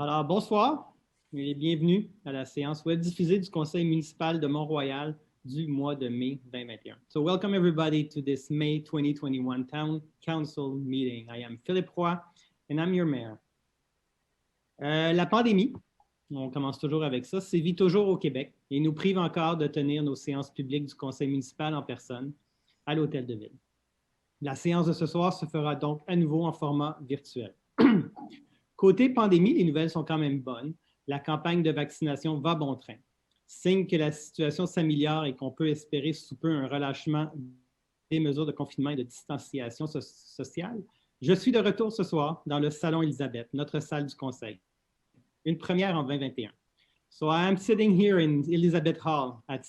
Alors, bonsoir et bienvenue à la séance web diffusée du Conseil municipal de Mont-Royal du mois de mai 2021. So, welcome everybody to this May 2021 Town Council meeting. I am Philippe Roy and I'm your mayor. La pandémie, on commence toujours avec ça, sévit toujours au Québec et nous prive encore de tenir nos séances publiques du Conseil municipal en personne à l'Hôtel de Ville. La séance de ce soir se fera donc à nouveau en format virtuel. Côté pandémie, les nouvelles sont quand même bonnes. La campagne de vaccination va bon train. Signe que la situation s'améliore et qu'on peut espérer sous peu un relâchement des mesures de confinement et de distanciation sociale. Je suis de retour ce soir dans le Salon Elisabeth, notre salle du Conseil. Une première en 2021. So I am sitting here in Elizabeth Hall at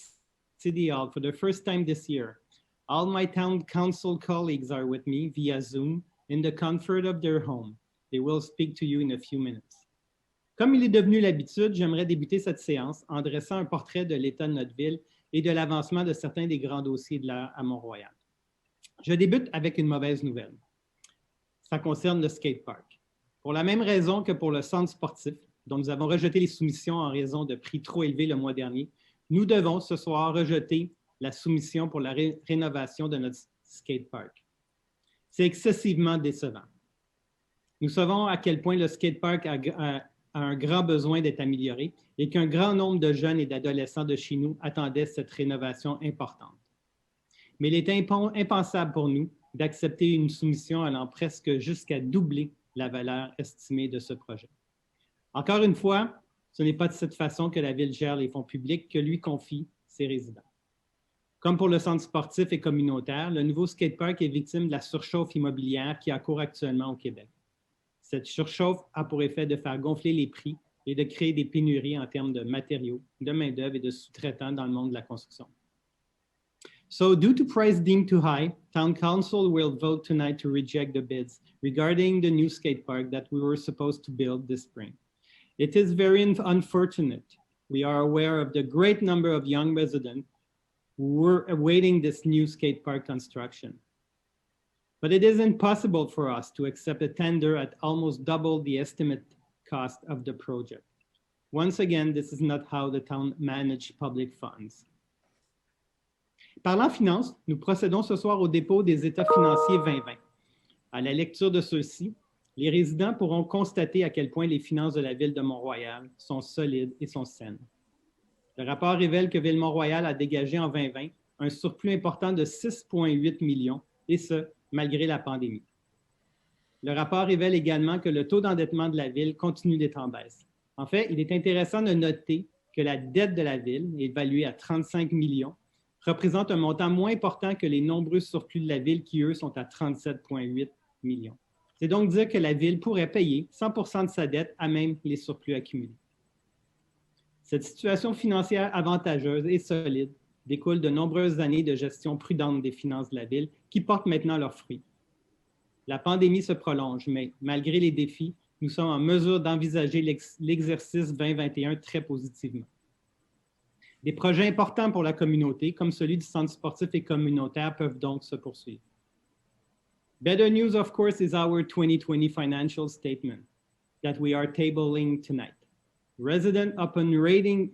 City Hall for the first time this year. All my town council colleagues are with me via Zoom in the comfort of their home. They will speak to you in a few minutes. Comme il est devenu l'habitude, j'aimerais débuter cette séance en dressant un portrait de l'état de notre ville et de l'avancement de certains des grands dossiers de l'heure à Mont-Royal. Je débute avec une mauvaise nouvelle. Ça concerne le skatepark. Pour la même raison que pour le centre sportif, dont nous avons rejeté les soumissions en raison de prix trop élevés le mois dernier, nous devons ce soir rejeter la soumission pour la rénovation de notre skatepark. C'est excessivement décevant. Nous savons à quel point le skatepark a un grand besoin d'être amélioré et qu'un grand nombre de jeunes et d'adolescents de chez nous attendaient cette rénovation importante. Mais il est impensable pour nous d'accepter une soumission allant presque jusqu'à doubler la valeur estimée de ce projet. Encore une fois, ce n'est pas de cette façon que la Ville gère les fonds publics que lui confie ses résidents. Comme pour le centre sportif et communautaire, le nouveau skatepark est victime de la surchauffe immobilière qui a cours actuellement au Québec. Cette surchauffe a pour effet de faire gonfler les prix et de créer des pénuries en termes de matériaux, de main-d'œuvre et de sous-traitants dans le monde de la construction. So, due to price deemed too high, Town Council will vote tonight to reject the bids regarding the new skate park that we were supposed to build this spring. It is very unfortunate. We are aware of the great number of young residents who were awaiting this new skate park construction. But it is impossible for us to accept a tender at almost double the estimate cost of the project. Once again, this is not how the town manages public funds. Parlant finance, nous procédons ce soir au dépôt des états financiers 2020. À la lecture de ceux-ci, les résidents pourront constater à quel point les finances de la Ville de Mont-Royal sont solides et sont saines. Le rapport révèle que Ville Mont-Royal a dégagé en 2020 un surplus important de 6,8 millions, et ce, malgré la pandémie. Le rapport révèle également que le taux d'endettement de la Ville continue d'être en baisse. En fait, il est intéressant de noter que la dette de la Ville, évaluée à 35 millions, représente un montant moins important que les nombreux surplus de la Ville qui, eux, sont à 37,8 millions. C'est donc dire que la Ville pourrait payer 100% de sa dette à même les surplus accumulés. Cette situation financière avantageuse et solide découle de nombreuses années de gestion prudente des finances de la Ville qui portent maintenant leurs fruits. La pandémie se prolonge, mais malgré les défis, nous sommes en mesure d'envisager l'exercice 2021 très positivement. Des projets importants pour la communauté, comme celui du centre sportif et communautaire, peuvent donc se poursuivre. Better news, of course, is our 2020 financial statement that we are tabling tonight. Residents, upon reading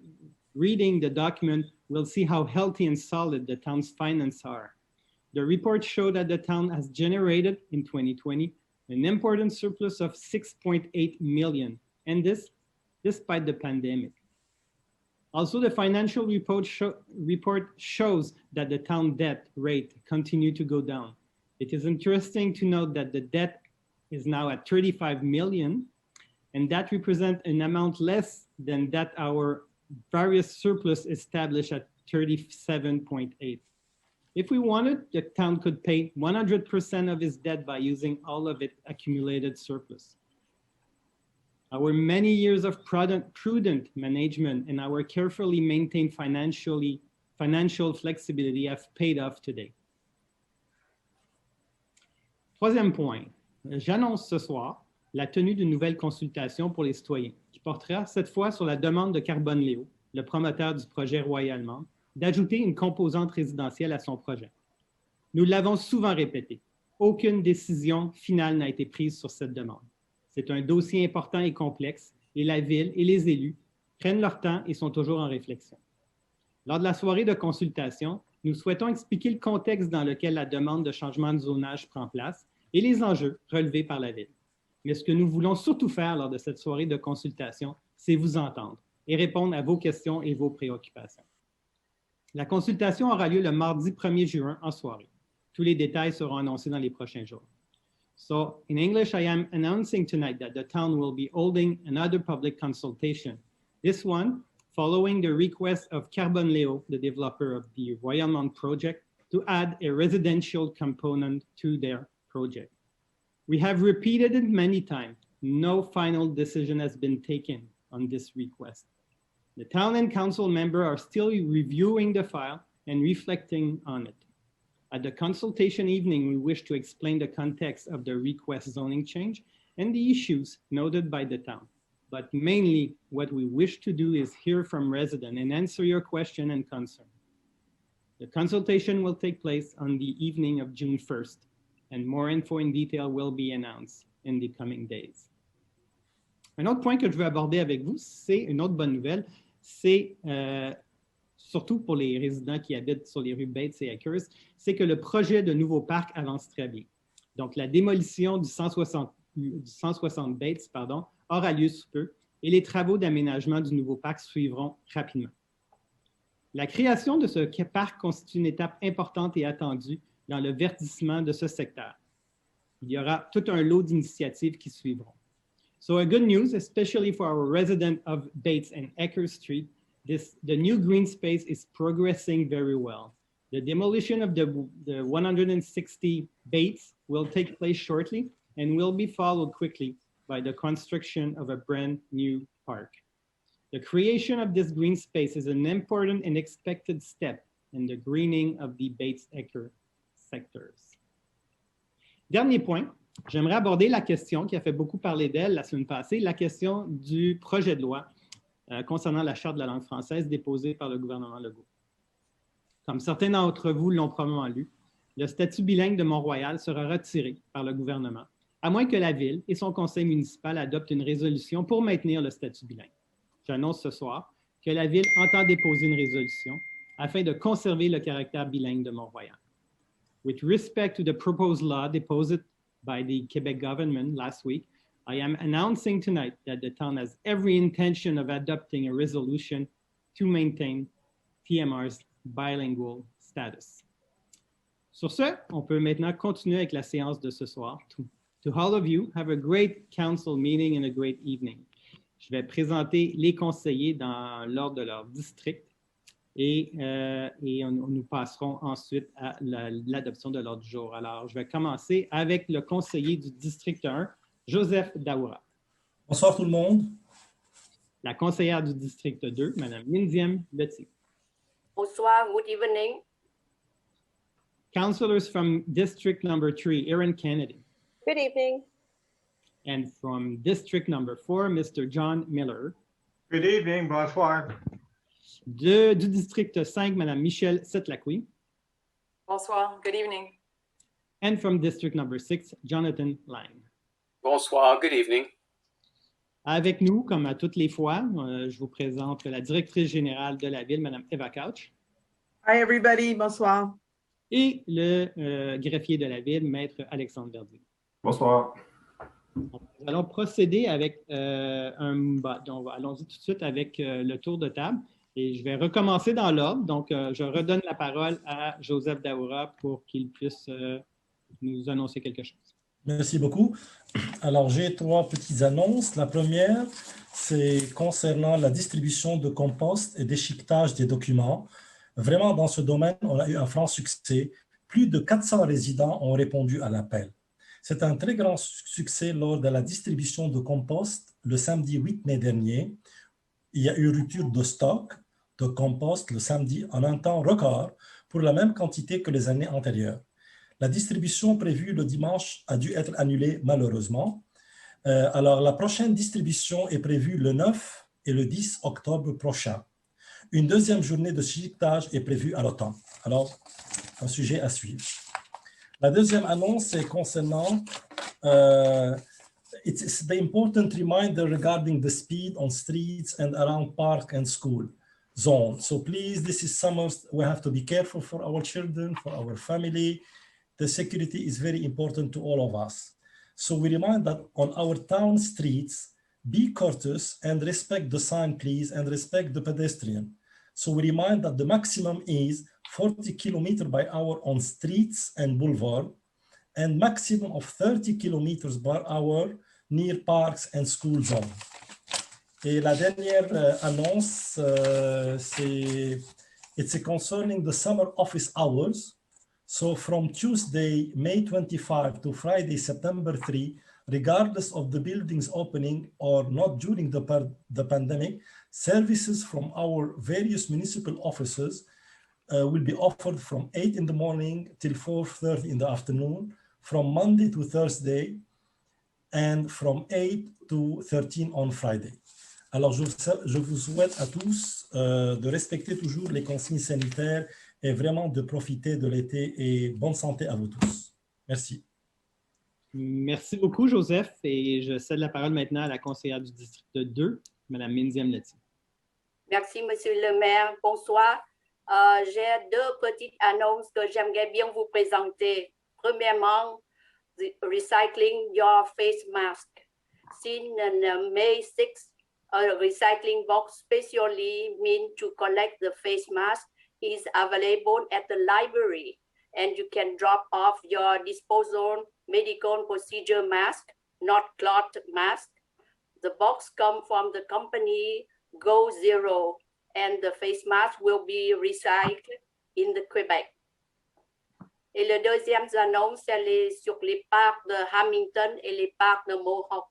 the document, will see how healthy and solid the town's finances are. The report showed that the town has generated in 2020 an important surplus of 6.8 million, and this despite the pandemic. Also, the financial report shows that the town debt rate continued to go down. It is interesting to note that the debt is now at 35 million, and that represents an amount less than that our various surplus established at 37.8. If we wanted, the town could pay 100% of its debt by using all of its accumulated surplus. Our many years of prudent management and our carefully maintained financial flexibility have paid off today. Troisième point, j'annonce ce soir la tenue d'une nouvelle consultation pour les citoyens qui portera cette fois sur la demande de Carbone Léo, le promoteur du projet Royalement, d'ajouter une composante résidentielle à son projet. Nous l'avons souvent répété, aucune décision finale n'a été prise sur cette demande. C'est un dossier important et complexe et la Ville et les élus prennent leur temps et sont toujours en réflexion. Lors de la soirée de consultation, nous souhaitons expliquer le contexte dans lequel la demande de changement de zonage prend place et les enjeux relevés par la Ville. Mais ce que nous voulons surtout faire lors de cette soirée de consultation, c'est vous entendre et répondre à vos questions et vos préoccupations. La consultation aura lieu le mardi 1er juin en soirée. Tous les détails seront annoncés dans les prochains jours. So, in English, I am announcing tonight that the town will be holding another public consultation. This one, following the request of Carbon Leo, the developer of the Royal Mount project, to add a residential component to their project. We have repeated it many times. No final decision has been taken on this request. The town and council members are still reviewing the file and reflecting on it. At the consultation evening, we wish to explain the context of the request zoning change and the issues noted by the town. But mainly, what we wish to do is hear from residents and answer your question and concern. The consultation will take place on the evening of June 1st, and more info in detail will be announced in the coming days. Un autre point que je veux aborder avec vous, c'est une autre bonne nouvelle, c'est surtout pour les résidents qui habitent sur les rues Bates et Akers, c'est que le projet de nouveau parc avance très bien. Donc, la démolition du 160 Bates, aura lieu sous peu et les travaux d'aménagement du nouveau parc suivront rapidement. La création de ce parc constitue une étape importante et attendue dans le verdissement de ce secteur. Il y aura tout un lot d'initiatives qui suivront. So a good news, especially for our resident of Bates and Eckers Street, the new green space is progressing very well. The demolition of the 160 Bates will take place shortly and will be followed quickly by the construction of a brand new park. The creation of this green space is an important and expected step in the greening of the Bates-Ecker sectors. Dernier point, j'aimerais aborder la question qui a fait beaucoup parler d'elle la semaine passée, la question du projet de loi concernant la Charte de la langue française déposée par le gouvernement Legault. Comme certains d'entre vous l'ont probablement lu, le statut bilingue de Mont-Royal sera retiré par le gouvernement, à moins que la Ville et son conseil municipal adoptent une résolution pour maintenir le statut bilingue. J'annonce ce soir que la Ville entend déposer une résolution afin de conserver le caractère bilingue de Mont-Royal. With respect to the proposed law deposed by the Quebec government last week, I am announcing tonight that the town has every intention of adopting a resolution to maintain TMR's bilingual status. Sur ce, on peut maintenant continuer avec la séance de ce soir. To all of you, have a great council meeting and a great evening. Je vais présenter les conseillers dans l'ordre de leur district et nous passerons ensuite à l'adoption de l'ordre du jour. Alors, je vais commencer avec le conseiller du district 1, Joseph Daoura. Bonsoir tout le monde. La conseillère du district 2, Mme Lindiam Letty. Bonsoir, good evening. Councillors from district number 3, Aaron Kennedy. Good evening. And from district number 4, Mr. John Miller. Good evening, bonsoir. Du district 5, Mme Michelle Setlaqui. Bonsoir, good evening. And from district number 6, Jonathan Lang. Bonsoir, good evening. Avec nous, comme à toutes les fois, je vous présente la directrice générale de la Ville, Mme Eva Couch. Hi everybody, bonsoir. Et le greffier de la Ville, Maître Alexandre Verdier. Bonsoir. Nous allons procéder avec allons-y tout de suite avec le tour de table. Et je vais recommencer dans l'ordre. Donc, je redonne la parole à Joseph Daoura pour qu'il puisse nous annoncer quelque chose. Merci beaucoup. Alors, j'ai 3 petites annonces. La première, c'est concernant la distribution de compost et déchiquetage des documents. Vraiment, dans ce domaine, on a eu un franc succès. Plus de 400 résidents ont répondu à l'appel. C'est un très grand succès lors de la distribution de compost le samedi 8 mai dernier. Il y a eu rupture de stock de compost le samedi en un temps record pour la même quantité que les années antérieures. La distribution prévue le dimanche a dû être annulée malheureusement. Alors, la prochaine distribution est prévue le 9 et le 10 octobre prochain. Une deuxième journée de chiquetage est prévue à l'automne. Alors, un sujet à suivre. La deuxième annonce est concernant it's the important reminder regarding the speed on streets and around park and school zone. So please, this is summer. We have to be careful for our children, for our family. The security is very important to all of us. So we remind that on our town streets, be courteous and respect the sign, please, and respect the pedestrian. So we remind that the maximum is 40 km/h on streets and boulevard, and maximum of 30 km/h near parks and school zones. Et la dernière annonce, it's concerning the summer office hours. So from Tuesday, May 25 to Friday, September 3, regardless of the building's opening or not during the pandemic, services from our various municipal offices will be offered from 8 in the morning till 4:30 in the afternoon, from Monday to Thursday, and from 8 to 13 on Friday. Alors, je vous souhaite à tous de respecter toujours les consignes sanitaires et vraiment de profiter de l'été, et bonne santé à vous tous. Merci. Merci beaucoup, Joseph. Et je cède la parole maintenant à la conseillère du district 2, Mme Mindy Amlati. Merci, Monsieur le maire. Bonsoir. J'ai deux petites annonces que j'aimerais bien vous présenter. Premièrement, recycling your face mask. Since May 6th, a recycling box specially meant to collect the face mask is available at the library, and you can drop off your disposal medical procedure mask, not cloth mask. The box comes from the company Go Zero, and the face mask will be recycled in the Quebec. Et le deuxième annonce, c'est sur les parcs de Hamilton et les parcs de Mohawk.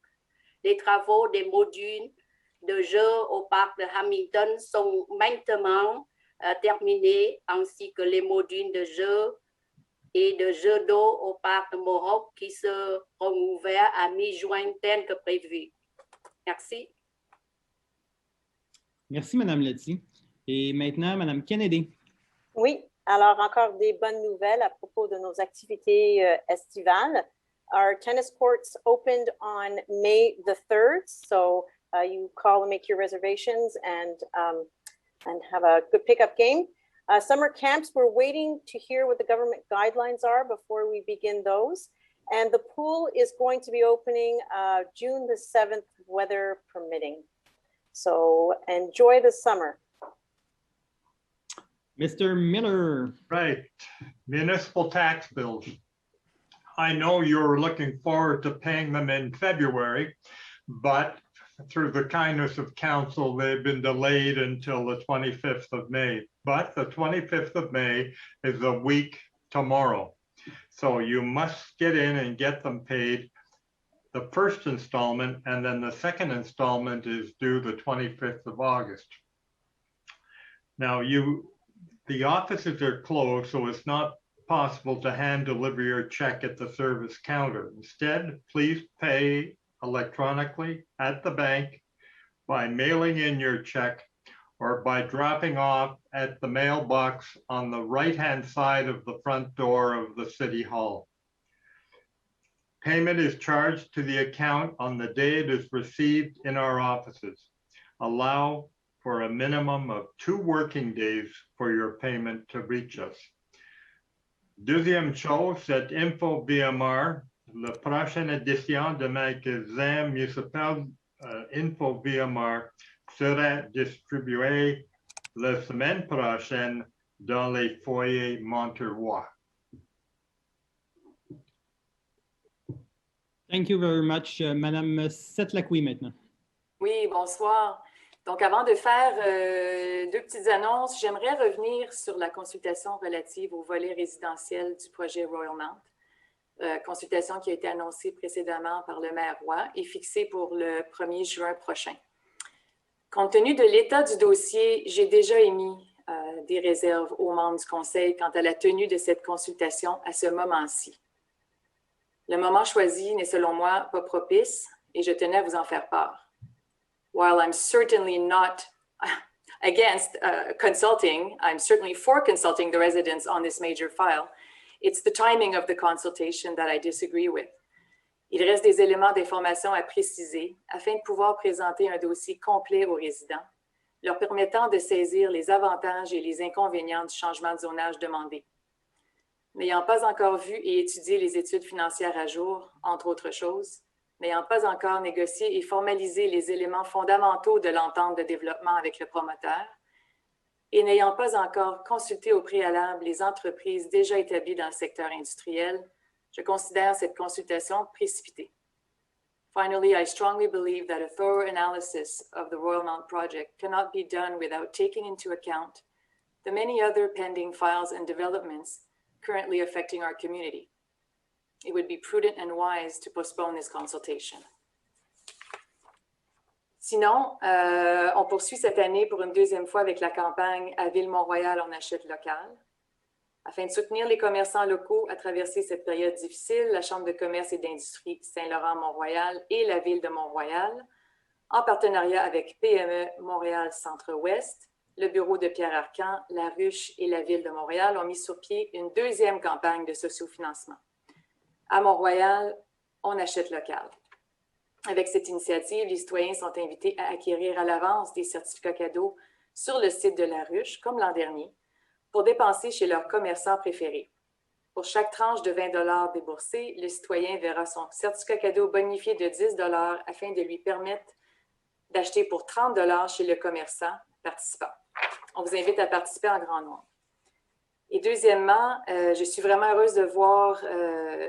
Les travaux des modules de jeux au parc de Hamilton sont maintenant terminés, ainsi que les modules de jeux et de jeux d'eau au parc de Mohawk qui seront ouverts à mi-juin tel que prévu. Merci. Merci, Mme Letty. Et maintenant, Mme Kennedy. Oui, alors encore des bonnes nouvelles à propos de nos activités estivales. Our tennis courts opened on May the 3rd, so you call and make your reservations and have a good pickup game. Summer camps, we're waiting to hear what the government guidelines are before we begin those. And the pool is going to be opening June the 7th, weather permitting. So enjoy the summer. Mr. Miller. Right. Municipal tax bills. I know you're looking forward to paying them in February, but through the kindness of council, they've been delayed until the 25th of May. But the 25th of May is a week tomorrow. So you must get in and get them paid. The first installment, and then the second installment is due the 25th of August. Now the offices are closed, so it's not possible to hand deliver your check at the service counter. Instead, please pay electronically at the bank by mailing in your check or by dropping off at the mailbox on the right-hand side of the front door of the City Hall. Payment is charged to the account on the day it is received in our offices. Allow for a minimum of 2 working days for your payment to reach us. Deuxième chose, cette info BMR, la prochaine édition de magasin municipal Info BMR sera distribuée la semaine prochaine dans les foyers Monterroy. Thank you very much. Madame Setlakwi maintenant. Oui, bonsoir. Donc, avant de faire deux petites annonces, j'aimerais revenir sur la consultation relative au volet résidentiel du projet Royal Mount. Consultation qui a été annoncée précédemment par le maire Roy et fixée pour le 1er juin prochain. Compte tenu de l'état du dossier, j'ai déjà émis des réserves aux membres du Conseil quant à la tenue de cette consultation à ce moment-ci. Le moment choisi n'est selon moi pas propice et je tenais à vous en faire part. While I'm certainly not against consulting, I'm certainly for consulting the residents on this major file. It's the timing of the consultation that I disagree with. Il reste des éléments d'information à préciser afin de pouvoir présenter un dossier complet aux résidents, leur permettant de saisir les avantages et les inconvénients du changement de zonage demandé. N'ayant pas encore vu et étudié les études financières à jour, entre autres choses, n'ayant pas encore négocié et formalisé les éléments fondamentaux de l'entente de développement avec le promoteur, et n'ayant pas encore consulté au préalable les entreprises déjà établies dans le secteur industriel, je considère cette consultation précipitée. Finally, I strongly believe that a thorough analysis of the Royalmount project cannot be done without taking into account the many other pending files and developments currently affecting our community. It would be prudent and wise to postpone this consultation. Sinon, on poursuit cette année pour une deuxième fois avec la campagne à Ville-Mont-Royal, on achète local. Afin de soutenir les commerçants locaux à traverser cette période difficile, la Chambre de commerce et d'industrie Saint-Laurent-Mont-Royal et la Ville de Mont-Royal, en partenariat avec PME Montréal Centre-Ouest, le bureau de Pierre Arcan, La Ruche et la Ville de Montréal ont mis sur pied une deuxième campagne de sociofinancement. À Mont-Royal, on achète local. Avec cette initiative, les citoyens sont invités à acquérir à l'avance des certificats cadeaux sur le site de La Ruche, comme l'an dernier, pour dépenser chez leur commerçant préféré. Pour chaque tranche de 20 $ déboursée, le citoyen verra son certificat cadeau bonifié de 10 $ afin de lui permettre d'acheter pour 30 $ chez le commerçant participant. On vous invite à participer en grand nombre. Et deuxièmement, je suis vraiment heureuse de voir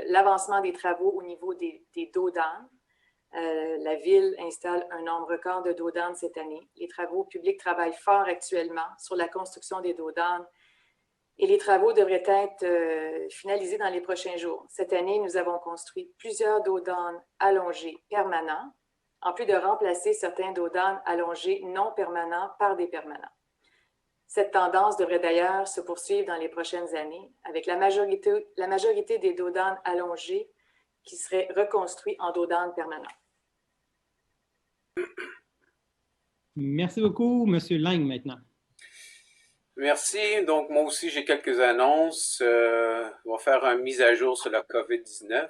l'avancement des travaux au niveau des dos d'âne. La Ville installe un nombre record de dos d'âne cette année. Les travaux publics travaillent fort actuellement sur la construction des dos d'âne et les travaux devraient être finalisés dans les prochains jours. Cette année, nous avons construit plusieurs dos d'âne allongés permanents, en plus de remplacer certains dos d'âne allongés non permanents par des permanents. Cette tendance devrait d'ailleurs se poursuivre dans les prochaines années, avec la majorité des dos d'âne allongés qui seraient reconstruits en dos d'âne permanents. Merci beaucoup, M. Lang, maintenant. Merci. Donc, moi aussi, j'ai quelques annonces. On va faire une mise à jour sur la COVID-19.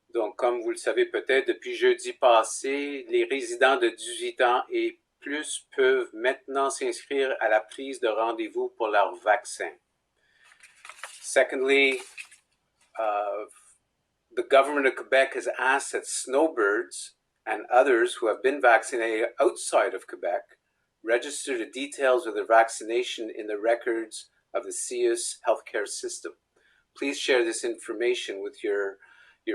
Donc, comme vous le savez peut-être, depuis jeudi passé, les résidents de 18 ans et plus peuvent maintenant s'inscrire à la prise de rendez-vous pour leur vaccin. Secondly, the government of Quebec has asked that snowbirds and others who have been vaccinated outside of Quebec register the details of their vaccination in the records of the CIUS healthcare system. Please share this information with your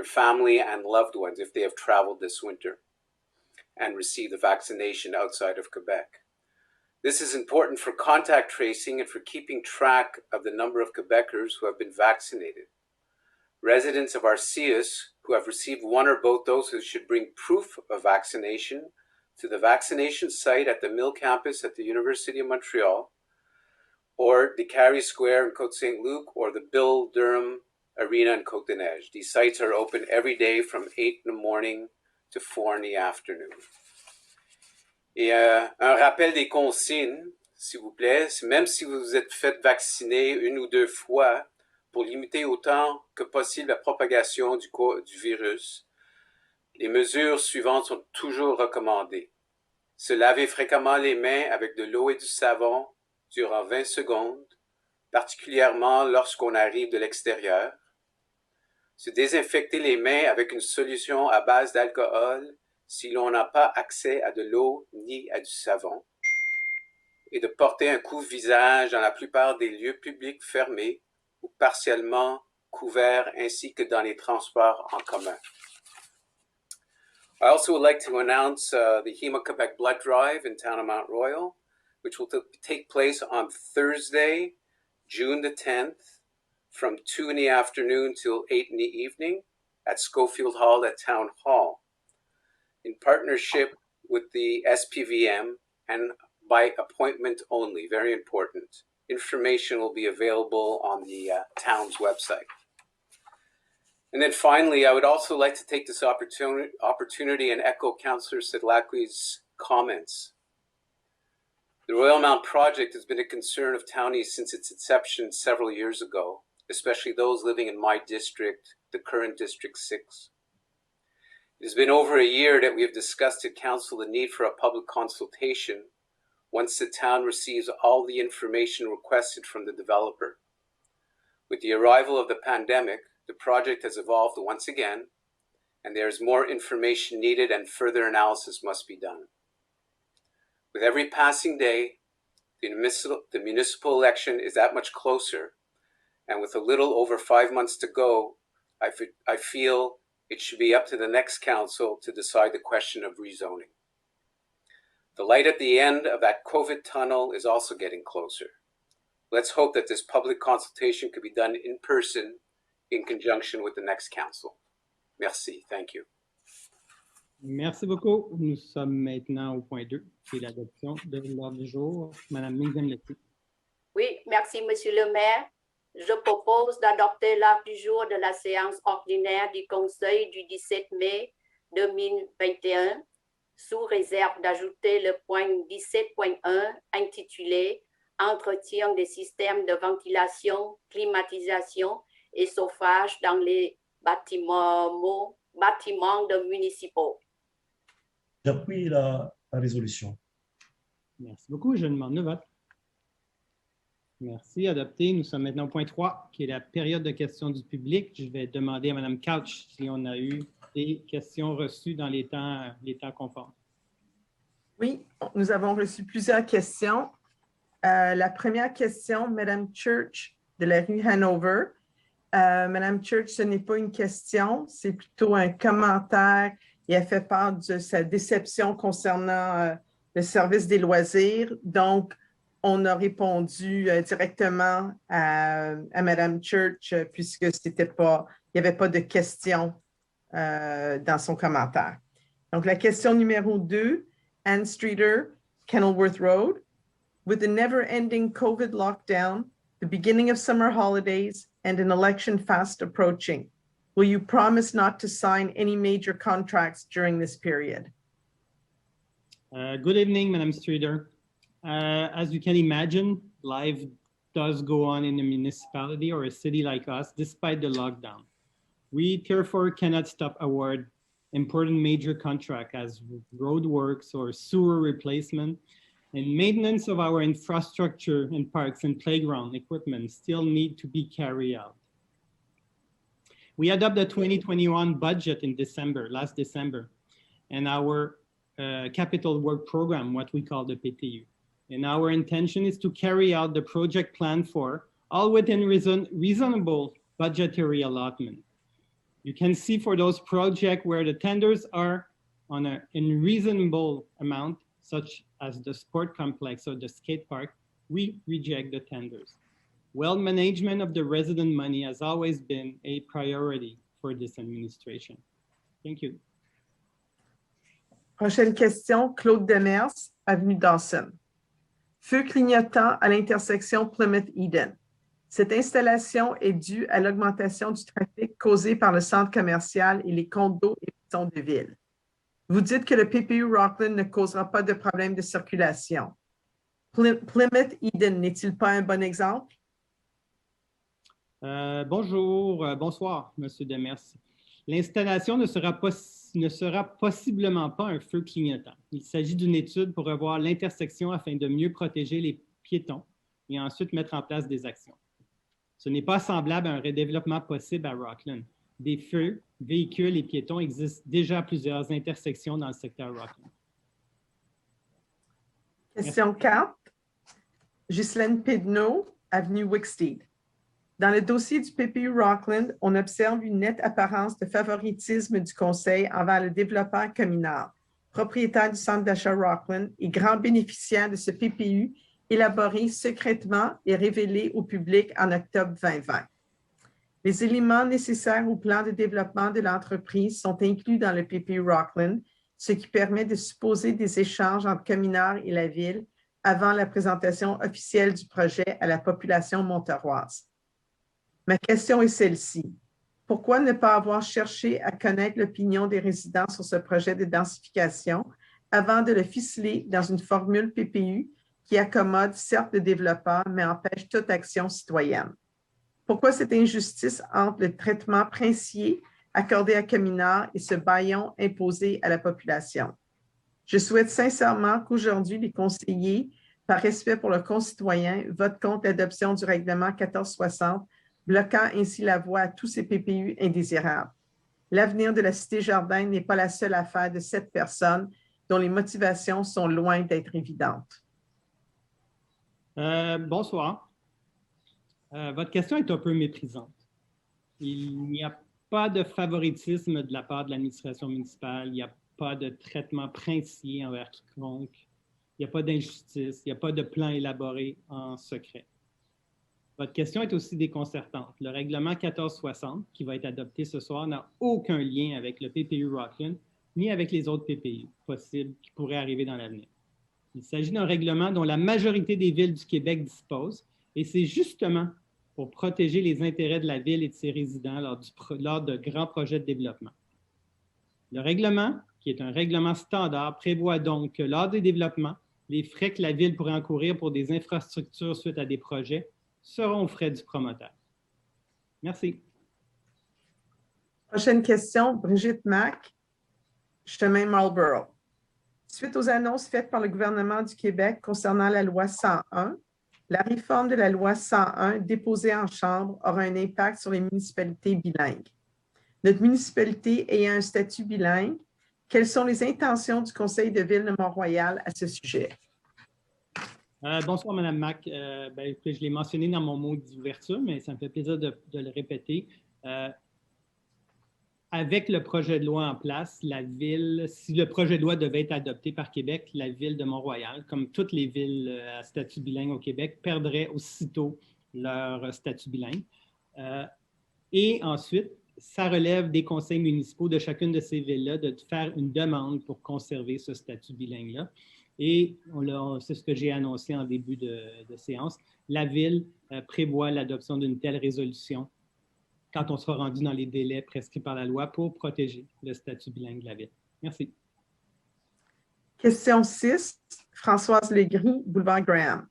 family and loved ones if they have traveled this winter and received the vaccination outside of Quebec. This is important for contact tracing and for keeping track of the number of Quebecers who have been vaccinated. Residents of our CIUS who have received one or both doses should bring proof of vaccination to the vaccination site at the Mill campus at the University of Montreal, or the Carey Square in Côte-Saint-Luc, or the Bill Durham Arena in Côte-des-Neiges. These sites are open every day from 8 in the morning to 4 in the afternoon. Et un rappel des consignes, s'il vous plaît, même si vous vous êtes fait vacciner une ou deux fois, pour limiter autant que possible la propagation du virus, les mesures suivantes sont toujours recommandées. Se laver fréquemment les mains avec de l'eau et du savon durant 20 secondes, particulièrement lorsqu'on arrive de l'extérieur. Se désinfecter les mains avec une solution à base d'alcool si l'on n'a pas accès à de l'eau ni à du savon. Et de porter un couvre-visage dans la plupart des lieux publics fermés ou partiellement couverts ainsi que dans les transports en commun. I also would like to announce the Hemo-Quebec Blood Drive in town of Mount Royal, which will take place on Thursday, June the 10th, from 2 in the afternoon till 8 in the evening at Schofield Hall at Town Hall, in partnership with the SPVM and by appointment only, very important. Information will be available on the town's website. And then finally, I would also like to take this opportunity and echo Councillor Sedlaqui's comments. The Royalmount project has been a concern of townies since its inception several years ago, especially those living in my district, the current District 6. It has been over a year that we have discussed at Council the need for a public consultation once the town receives all the information requested from the developer. With the arrival of the pandemic, the project has evolved once again, and there is more information needed and further analysis must be done. With every passing day, the municipal election is that much closer, and with a little over 5 months to go, I feel it should be up to the next council to decide the question of rezoning. The light at the end of that COVID tunnel is also getting closer. Let's hope that this public consultation could be done in person in conjunction with the next council. Merci. Thank you. Merci beaucoup. Nous sommes maintenant au point 2, qui est l'adoption de l'ordre du jour. Madame Minghem-Letti. Oui, merci, Monsieur le maire. Je propose d'adopter l'ordre du jour de la séance ordinaire du Conseil du 17 mai 2021, sous réserve d'ajouter le point 17.1 intitulé « Entretien des systèmes de ventilation, climatisation et chauffage dans les bâtiments municipaux ». J'appuie la résolution. Merci beaucoup. Je demande le vote. Merci. Adopté. Nous sommes maintenant au point 3, qui est la période de questions du public. Je vais demander à Mme Couch si on a eu des questions reçues dans les temps conformes. Oui, nous avons reçu plusieurs questions. La première question, Mme Church de la rue Hanover. Mme Church, ce n'est pas une question, c'est plutôt un commentaire et elle fait part de sa déception concernant le service des loisirs. Donc, on a répondu directement à Mme Church puisque il n'y avait pas de question dans son commentaire. Donc, la question numéro 2, Ann Streeter, Kenilworth Road. With the never-ending COVID lockdown, the beginning of summer holidays, and an election fast approaching, will you promise not to sign any major contracts during this period? Good evening, Madam Streeter. As you can imagine, life does go on in a municipality or a city like us, despite the lockdown. We therefore cannot stop award important major contracts as roadworks or sewer replacement, and maintenance of our infrastructure and parks and playground equipment still need to be carried out. We adopted the 2021 budget in last December, and our capital work program, what we call the PTU. And our intention is to carry out the project plan for all within reasonable budgetary allotment. You can see for those projects where the tenders are on an unreasonable amount, such as the sport complex or the skate park, we reject the tenders. Well management of the resident money has always been a priority for this administration. Thank you. Prochaine question, Claude Demers, avenue Dawson. Feu clignotant à l'intersection Plymouth-Eden. Cette installation est due à l'augmentation du trafic causé par le centre commercial et les condos et maisons de ville. Vous dites que le PPU Rockland ne causera pas de problème de circulation. Plymouth Eden n'est-il pas un bon exemple? Bonsoir, M. Demers. L'installation ne sera possiblement pas un feu clignotant. Il s'agit d'une étude pour revoir l'intersection afin de mieux protéger les piétons et ensuite mettre en place des actions. Ce n'est pas semblable à un redéveloppement possible à Rockland. Des feux, véhicules et piétons existent déjà à plusieurs intersections dans le secteur Rockland. Question 4. Ghislaine Pedneau, avenue Wicksteed. Dans le dossier du PPU Rockland, on observe une nette apparence de favoritisme du Conseil envers le développeur communal, propriétaire du centre d'achat Rockland et grand bénéficiaire de ce PPU élaboré secrètement et révélé au public en octobre 2020. Les éléments nécessaires au plan de développement de l'entreprise sont inclus dans le PPU Rockland, ce qui permet de supposer des échanges entre Communard et la Ville avant la présentation officielle du projet à la population monteroise. Ma question est celle-ci. Pourquoi ne pas avoir cherché à connaître l'opinion des résidents sur ce projet de densification avant de le ficeler dans une formule PPU qui accommode certes le développeur, mais empêche toute action citoyenne? Pourquoi cette injustice entre le traitement princier accordé à Cominar et ce bâillon imposé à la population. Je souhaite sincèrement qu'aujourd'hui, les conseillers, par respect pour leurs concitoyens, votent contre l'adoption du règlement 1460, bloquant ainsi la voie à tous ces PPU indésirables. L'avenir de la Cité Jardin n'est pas la seule affaire de 7 personnes dont les motivations sont loin d'être évidentes. Bonsoir. Votre question est un peu méprisante. Il n'y a pas de favoritisme de la part de l'administration municipale, il n'y a pas de traitement princier envers quiconque, il n'y a pas d'injustice, il n'y a pas de plan élaboré en secret. Votre question est aussi déconcertante. Le règlement 1460, qui va être adopté ce soir, n'a aucun lien avec le PPU Rockland, ni avec les autres PPU possibles qui pourraient arriver dans l'avenir. Il s'agit d'un règlement dont la majorité des villes du Québec disposent, et c'est justement pour protéger les intérêts de la ville et de ses résidents lors de grands projets de développement. Le règlement, qui est un règlement standard, prévoit donc que lors des développements, les frais que la ville pourrait encourir pour des infrastructures suite à des projets seront aux frais du promoteur. Merci. Prochaine question, Brigitte Mack, chemin Marlborough. Suite aux annonces faites par le gouvernement du Québec concernant la loi 101, la réforme de la loi 101 déposée en Chambre aura un impact sur les municipalités bilingues. Notre municipalité ayant un statut bilingue, quelles sont les intentions du Conseil de ville de Mont-Royal à ce sujet? Bonsoir, Mme Mack. Je l'ai mentionné dans mon mot d'ouverture, mais ça me fait plaisir de le répéter. Avec le projet de loi en place, la ville, si le projet de loi devait être adopté par Québec, la ville de Mont-Royal, comme toutes les villes à statut bilingue au Québec, perdrait aussitôt leur statut bilingue. Et ensuite, ça relève des conseils municipaux de chacune de ces villes-là de faire une demande pour conserver ce statut bilingue-là. Et c'est ce que j'ai annoncé en début de séance. La ville prévoit l'adoption d'une telle résolution quand on sera rendu dans les délais prescrits par la loi pour protéger le statut bilingue de la ville. Merci. Question 6, Françoise Legris, boulevard Graham.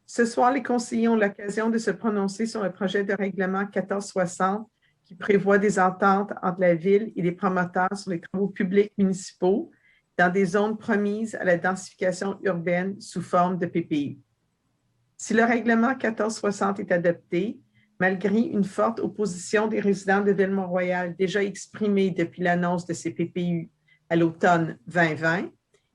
Ce soir, les conseillers ont l'occasion de se prononcer sur le projet de règlement 1460 qui prévoit des ententes entre la ville et les promoteurs sur les travaux publics municipaux dans des zones promises à la densification urbaine sous forme de PPU. Si le règlement 1460 est adopté, malgré une forte opposition des résidents de Ville-Mont-Royal déjà exprimée depuis l'annonce de ces PPU à l'automne 2020,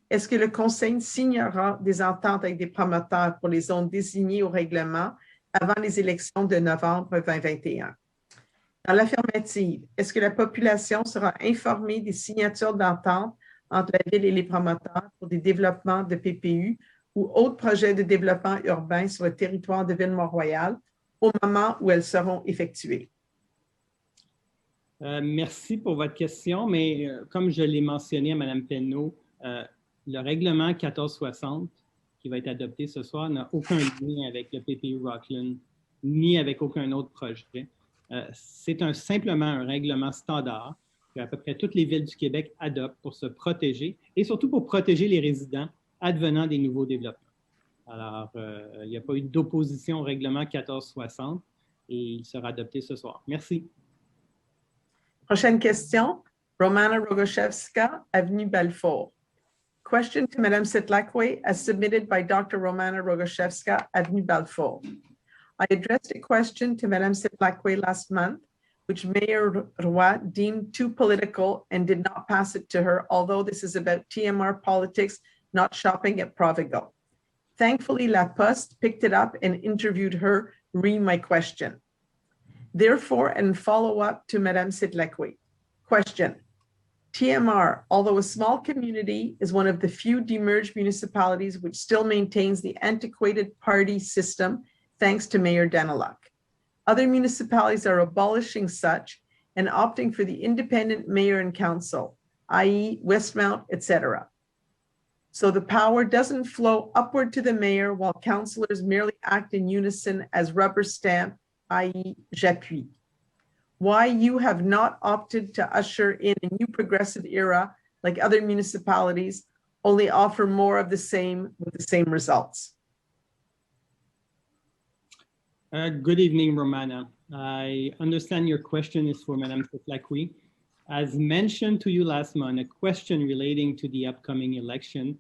est-ce que le Conseil signera des ententes avec des promoteurs pour les zones désignées au règlement avant les élections de novembre 2021? Dans l'affirmative, est-ce que la population sera informée des signatures d'entente entre la Ville et les promoteurs pour des développements de PPU ou autres projets de développement urbain sur le territoire de Ville-Mont-Royal au moment où elles seront effectuées? Merci pour votre question, mais comme je l'ai mentionné à Mme Penneau, le règlement 1460 qui va être adopté ce soir n'a aucun lien avec le PPU Rockland ni avec aucun autre projet. C'est simplement un règlement standard qu'à peu près toutes les villes du Québec adoptent pour se protéger et surtout pour protéger les résidents advenant des nouveaux développements. Alors, il n'y a pas eu d'opposition au règlement 1460 et il sera adopté ce soir. Merci. Prochaine question, Romana Rogoszewska, Avenue Balfour. Question to Mme Sitlakwe as submitted by Dr. Romana Rogoszewska, Avenue Balfour. I addressed a question to Mme Sitlakwe last month, which Mayor Roy deemed too political and did not pass it to her, although this is about TMR politics, not shopping at Provigo. Thankfully, La Poste picked it up and interviewed her, re my question. Therefore, and follow up to Madame Sitlakwe. Question. TMR, although a small community, is one of the few demerged municipalities which still maintains the antiquated party system, thanks to Mayor Daniluk. Other municipalities are abolishing such and opting for the independent mayor and council, i.e. Westmount, etc. So the power doesn't flow upward to the mayor while councilors merely act in unison as rubber stamp, i.e. j'appuie. Why you have not opted to usher in a new progressive era like other municipalities, only offer more of the same with the same results. Good evening, Romana. I understand your question is for Madame Setlaqui. As mentioned to you last month, a question relating to the upcoming election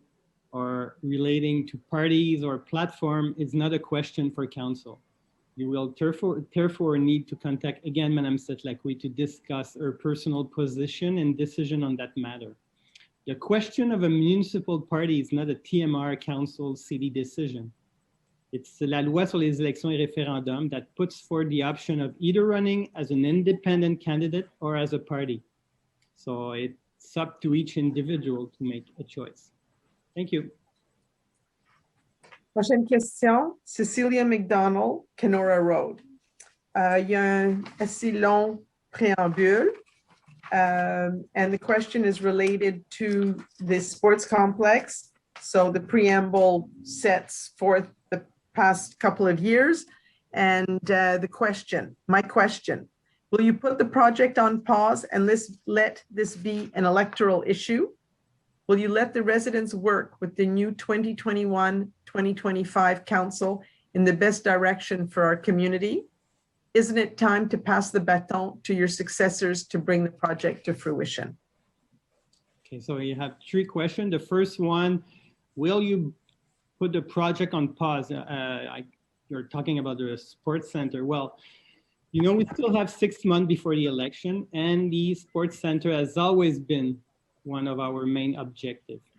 or relating to parties or platform is not a question for council. You will therefore need to contact again Madame Setlaqui to discuss her personal position and decision on that matter. The question of a municipal party is not a TMR council city decision. It's la loi sur les élections et référendums that puts forward the option of either running as an independent candidate or as a party. So it's up to each individual to make a choice. Thank you. Prochaine question, Cecilia McDonald, Kenora Road. Il y a un assez long préambule. And the question is related to the sports complex. So the preamble sets forth the past couple of years. And my question, will you put the project on pause and let this be an electoral issue? Will you let the residents work with the new 2021-2025 council in the best direction for our community? Isn't it time to pass the baton to your successors to bring the project to fruition? Okay, so you have three questions. The first one, will you put the project on pause? You're talking about the sports center. Well, you know, we still have 6 months before the election, and the sports center has always been one of our main objectives.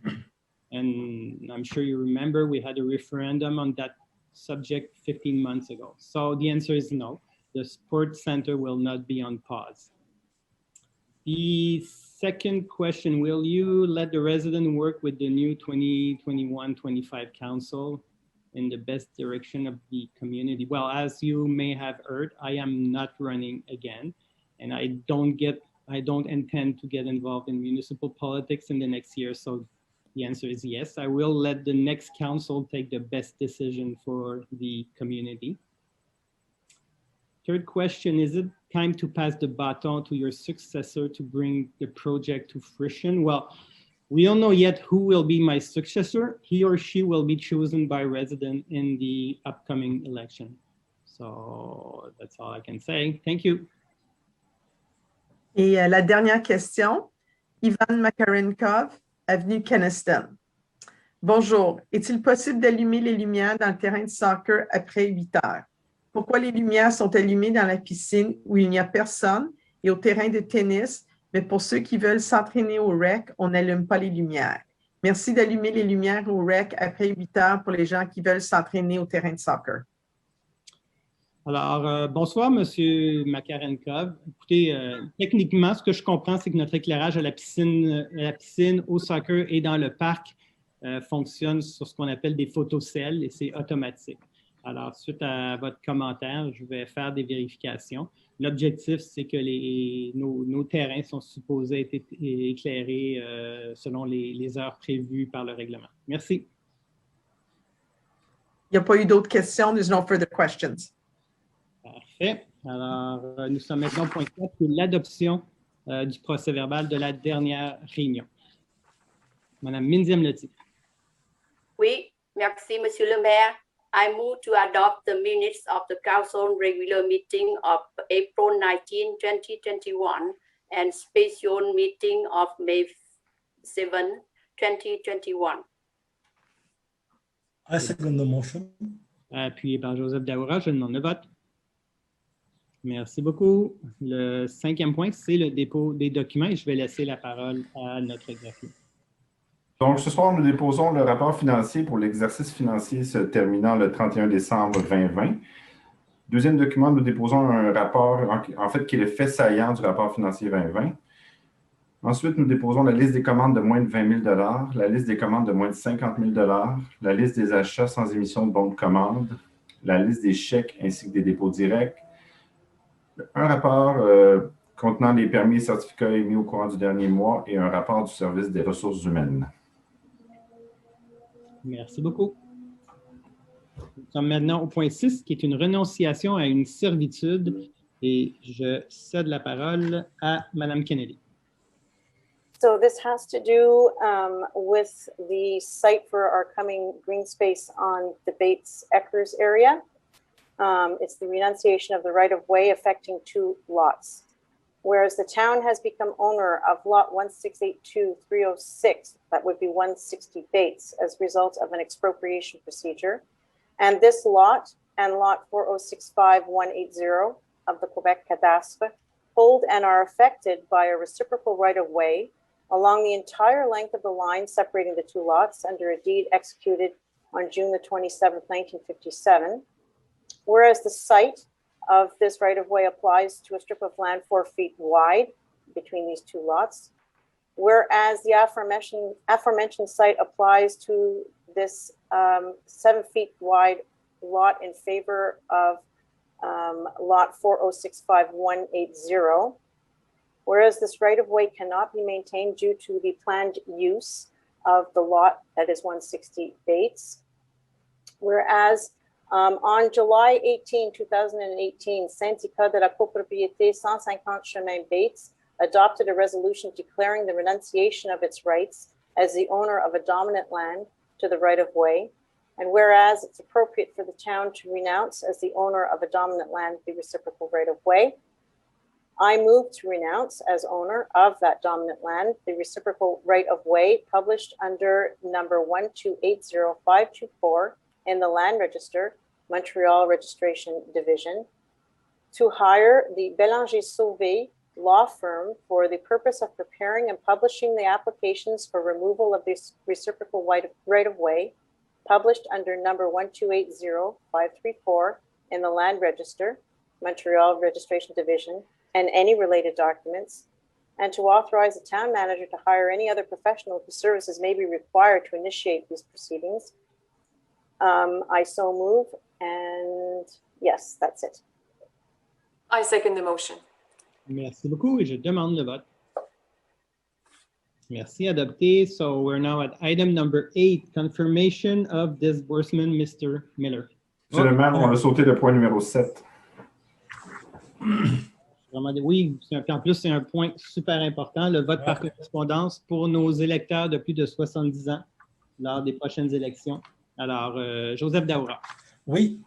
And I'm sure you remember we had a referendum on that subject 15 months ago. So the answer is no. The sports center will not be on pause. The second question, will you let the resident work with the new 2021-25 council in the best direction of the community? Well, as you may have heard, I am not running again, and I don't intend to get involved in municipal politics in the next year. So the answer is yes, I will let the next council take the best decision for the community. Third question, is it time to pass the baton to your successor to bring the project to fruition? Well, we don't know yet who will be my successor. He or she will be chosen by residents in the upcoming election. So that's all I can say. Thank you. Et la dernière question, Ivan Makarenkov, avenue Keniston. Bonjour, est-il possible d'allumer les lumières dans le terrain de soccer après 8 heures? Pourquoi les lumières sont allumées dans la piscine où il n'y a personne et au terrain de tennis, mais pour ceux qui veulent s'entraîner au rec, on n'allume pas les lumières? Merci d'allumer les lumières au rec après 8 heures pour les gens qui veulent s'entraîner au terrain de soccer. Alors, bonsoir, Monsieur Makarenkov. Écoutez, techniquement, ce que je comprends, c'est que notre éclairage à la piscine, au soccer et dans le parc fonctionne sur ce qu'on appelle des photocelles et c'est automatique. Alors, suite à votre commentaire, je vais faire des vérifications. L'objectif, c'est que nos terrains sont supposés être éclairés selon les heures prévues par le règlement. Merci. Il n'y a pas eu d'autres questions. There's no further questions. Parfait. Alors, nous sommes maintenant au point 4, qui est l'adoption du procès-verbal de la dernière réunion. Madame Minziam Loti. Oui, merci, Monsieur le maire. I move to adopt the minutes of the council regular meeting of April 19, 2021 and special meeting of May 7, 2021. I second the motion. Appuyé par Joseph Daoura, je demande le vote. Merci beaucoup. Le 5e point, c'est le dépôt des documents et je vais laisser la parole à notre greffier. Donc, ce soir, nous déposons le rapport financier pour l'exercice financier se terminant le 31 décembre 2020. Deuxième document, nous déposons un rapport, en fait, qui est le fait saillant du rapport financier 2020. Ensuite, nous déposons la liste des commandes de moins de 20 000 $, la liste des commandes de moins de 50 000 $, la liste des achats sans émission de bons de commande, la liste des chèques ainsi que des dépôts directs, un rapport contenant les permis et certificats émis au courant du dernier mois et un rapport du service des ressources humaines. Merci beaucoup. Nous sommes maintenant au point 6, qui est une renonciation à une servitude. Et je cède la parole à Mme Kennedy. So this has to do with the site for our coming green space on the Bates-Eckers area. It's the renunciation of the right-of-way affecting 2 lots. Whereas the town has become owner of lot 1682306, that would be 160 Bates, as a result of an expropriation procedure. And this lot and lot 4065180 of the Quebec Cadastre hold and are affected by a reciprocal right-of-way along the entire length of the line separating the 2 lots under a deed executed on June the 27th, 1957. Whereas the site of this right-of-way applies to a strip of land 4 feet wide between these 2 lots, whereas the aforementioned site applies to this 7 feet wide lot in favor of lot 4065180, whereas this right-of-way cannot be maintained due to the planned use of the lot that is 160 Bates, whereas on July 18, 2018, Syndicat de la Copropriété 150 Chemin Bates adopted a resolution declaring the renunciation of its rights as the owner of a dominant land to the right-of-way, and whereas it's appropriate for the town to renounce as the owner of a dominant land the reciprocal right-of-way, I move to renounce as owner of that dominant land the reciprocal right-of-way published under number 1280524 in the Land Register, Montreal Registration Division, to hire the Bélanger Sauvé law firm for the purpose of preparing and publishing the applications for removal of this reciprocal right-of-way published under number 1280534 in the Land Register, Montreal Registration Division, and any related documents, and to authorize the town manager to hire any other professional whose services may be required to initiate these proceedings. I so move, and yes, that's it. I second the motion. Merci beaucoup et je demande le vote. Merci, adopté. So we're now at item number 8, confirmation of disbursement, Mr. Miller. Monsieur le maire, on a sauté le point numéro 7. Oui, en plus, c'est un point super important, le vote par correspondance pour nos électeurs de plus de 70 ans lors des prochaines élections. Alors, Joseph Daoura. Oui,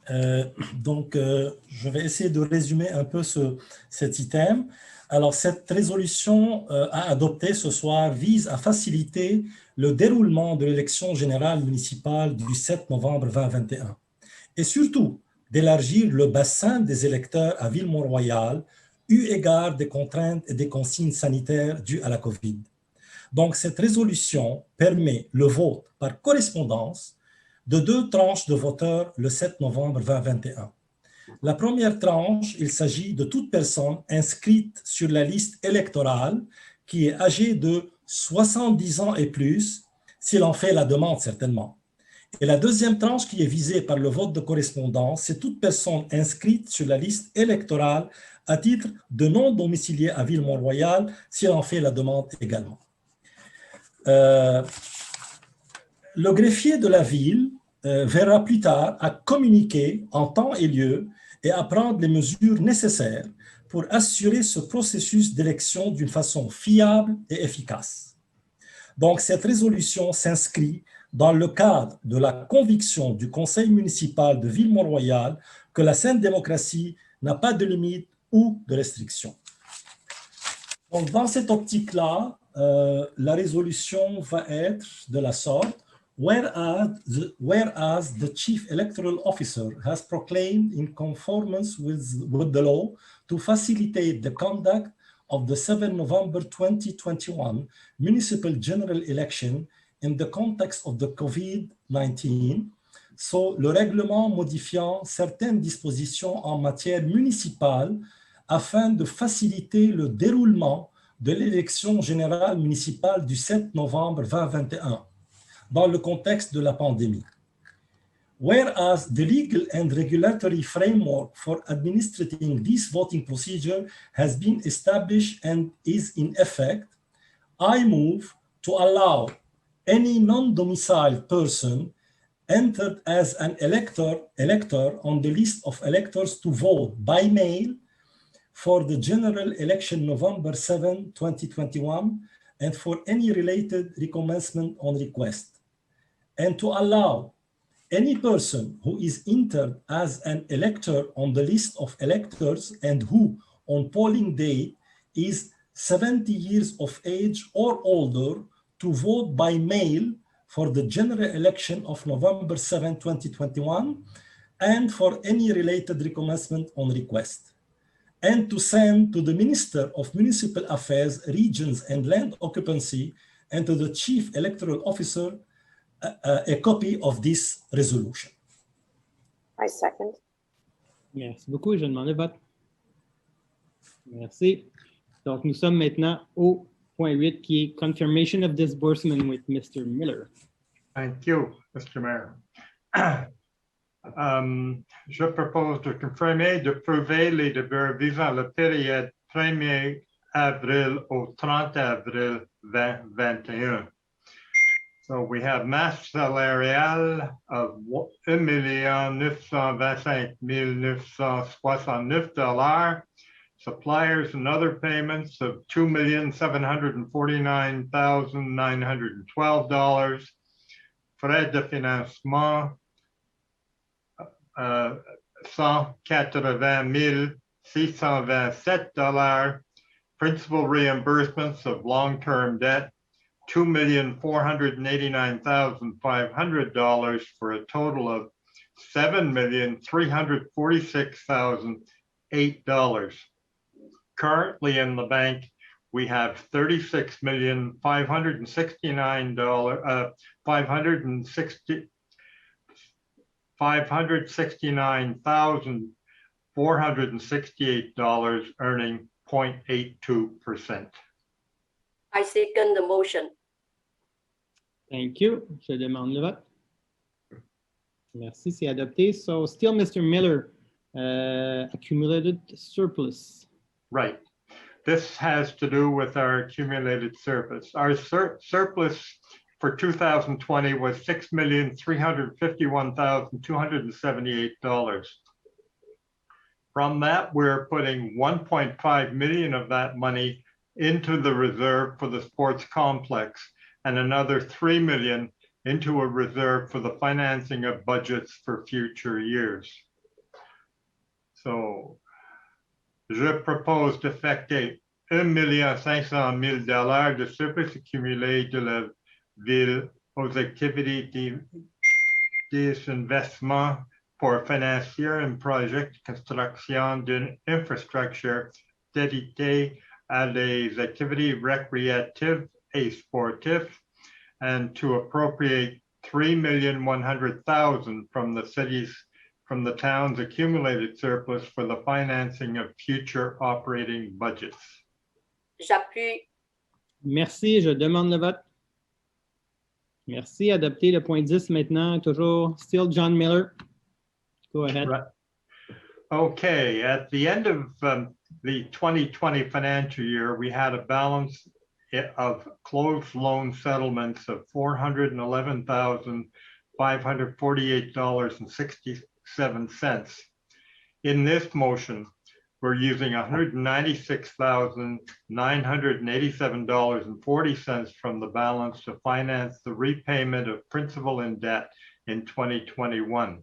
donc je vais essayer de résumer un peu cet item. Alors, cette résolution à adopter ce soir vise à faciliter le déroulement de l'élection générale municipale du 7 novembre 2021 et surtout d'élargir le bassin des électeurs à Ville-Mont-Royal eu égard des contraintes et des consignes sanitaires dues à la COVID. Donc, cette résolution permet le vote par correspondance de 2 tranches de voteurs le 7 novembre 2021. La première tranche, il s'agit de toute personne inscrite sur la liste électorale qui est âgée de 70 ans et plus, s'il en fait la demande certainement. Et la deuxième tranche qui est visée par le vote de correspondance, c'est toute personne inscrite sur la liste électorale à titre de non domicilié à Ville-Mont-Royal, s'il en fait la demande également. Le greffier de la ville verra plus tard à communiquer en temps et lieu et à prendre les mesures nécessaires pour assurer ce processus d'élection d'une façon fiable et efficace. Donc, cette résolution s'inscrit dans le cadre de la conviction du Conseil municipal de Ville-Mont-Royal que la saine démocratie n'a pas de limite ou de restriction. Donc, dans cette optique-là, la résolution va être de la sorte. Whereas the Chief Electoral Officer has proclaimed in conformance with the law to facilitate the conduct of the 7 November 2021 municipal general election in the context of the COVID-19, so le règlement modifiant certaines dispositions en matière municipale afin de faciliter le déroulement de l'élection générale municipale du 7 novembre 2021. Dans le contexte de la pandémie. Whereas the legal and regulatory framework for administrating this voting procedure has been established and is in effect, I move to allow any non-domiciled person entered as an elector on the list of electors to vote by mail for the general election November 7, 2021, and for any related recommencement on request, and to allow Any person who is entered as an elector on the list of electors and who, on polling day, is 70 years of age or older to vote by mail for the general election of November 7, 2021, and for any related recommencement on request, and to send to the Minister of Municipal Affairs, Regions and Land Occupancy and to the Chief Electoral Officer a copy of this resolution. I second. Merci beaucoup. Je demande le vote. Merci. Donc, nous sommes maintenant au point 8 qui est Confirmation of Disbursement with Mr. Miller. Thank you, Mr. Mayor. Je propose de confirmer, d'approuver les devoirs visant la période 1er avril au 30 avril 2021. So we have masse salariale of $1,925,969. Suppliers and other payments of $2,749,912. Frais de financement $180,627. Principal reimbursements of long-term debt $2,489,500 for a total of $7,346,008. Currently in the bank, we have $569,468 earning 0.82%. I second the motion. Thank you. Je demande le vote. Merci, c'est adopté. So still Mr. Miller, accumulated surplus. Right. This has to do with our accumulated surplus. Our surplus for 2020 was $6,351,278. From that, we're putting 1.5 million of that money into the reserve for the sports complex and another 3 million into a reserve for the financing of budgets for future years. So, je propose d'affecter $1,500,000 de surplus accumulé de la ville aux activités des investissements pour financer un projet de construction d'une infrastructure dédiée à les activités récréatives et sportives, and to appropriate $3,100,000 from the town's accumulated surplus for the financing of future operating budgets. J'appuie. Merci, je demande le vote. Merci, adopté le point 10 maintenant, toujours still John Miller. Go ahead. Right. Okay, at the end of the 2020 financial year, we had a balance of closed loan settlements of $411,548.67. In this motion, we're using $196,987.40 from the balance to finance the repayment of principal and debt in 2021.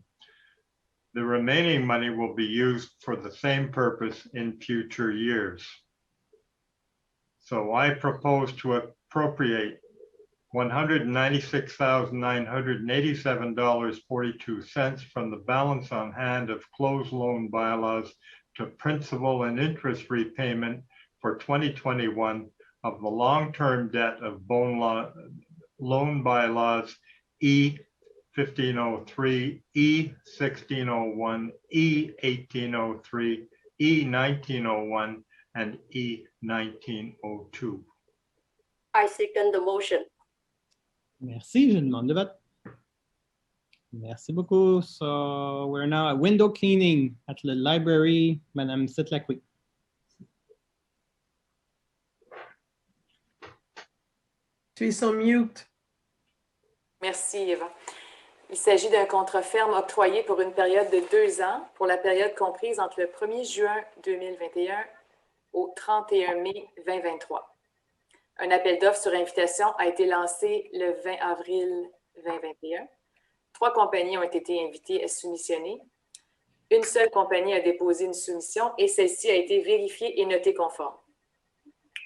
The remaining money will be used for the same purpose in future years. So I propose to appropriate $196,987.42 from the balance on hand of closed loan bylaws to principal and interest repayment for 2021 of the long-term debt of loan bylaws E1503, E1601, E1803, E1901, and E1902. I second the motion. Merci, je demande le vote. Merci beaucoup. So we're now at window cleaning at the library. Madame Setlacqui. Tu es sur mute. Merci, Eva. Il s'agit d'un contrat ferme octroyé pour une période de 2 ans, pour la période comprise entre le 1er juin 2021 au 31 mai 2023. Un appel d'offres sur invitation a été lancé le 20 avril 2021. 3 compagnies ont été invitées à soumissionner. Une seule compagnie a déposé une soumission et celle-ci a été vérifiée et notée conforme.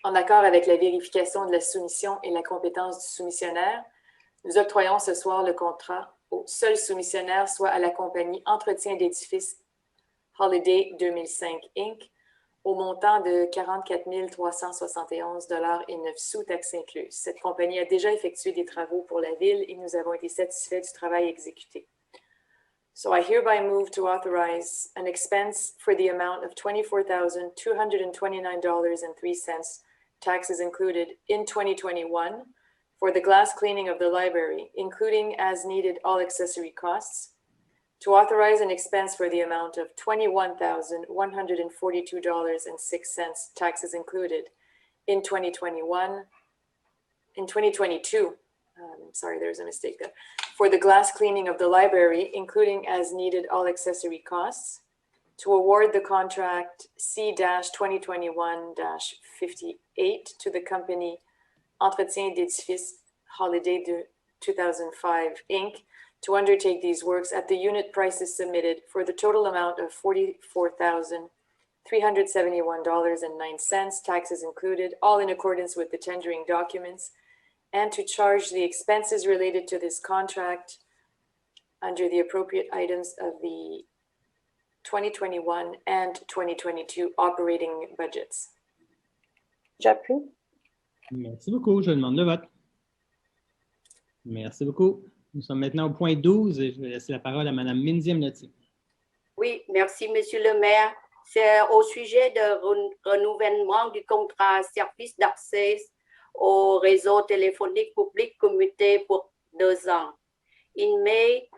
En accord avec la vérification de la soumission et la compétence du soumissionnaire, nous octroyons ce soir le contrat au seul soumissionnaire, soit à la compagnie Entretien d'édifices Holiday 2005 Inc., au montant de 44 371,09 taxes incluses. Cette compagnie a déjà effectué des travaux pour la Ville et nous avons été satisfaits du travail exécuté. So I hereby move to authorize an expense for the amount of $24,229.03, taxes included, in 2021 for the glass cleaning of the library, including as needed all accessory costs, to authorize an expense for the amount of $21,142.06, taxes included, in 2022, sorry, there's a mistake there, for the glass cleaning of the library, including as needed all accessory costs, to award the contract C-2021-58 to the company Entretien d'édifices Holiday 2005 Inc., to undertake these works at the unit prices submitted for the total amount of $44,371.09, taxes included, all in accordance with the tendering documents, and to charge the expenses related to this contract under the appropriate items of the 2021 and 2022 operating budgets. J'appuie. Merci beaucoup. Je demande le vote. Merci beaucoup. Nous sommes maintenant au point 12 et je vais laisser la parole à Mme Mindy Amloti. Oui, merci, Monsieur le maire. C'est au sujet de renouvellement du contrat service d'accès au réseau téléphonique public commuté pour 2 ans. In May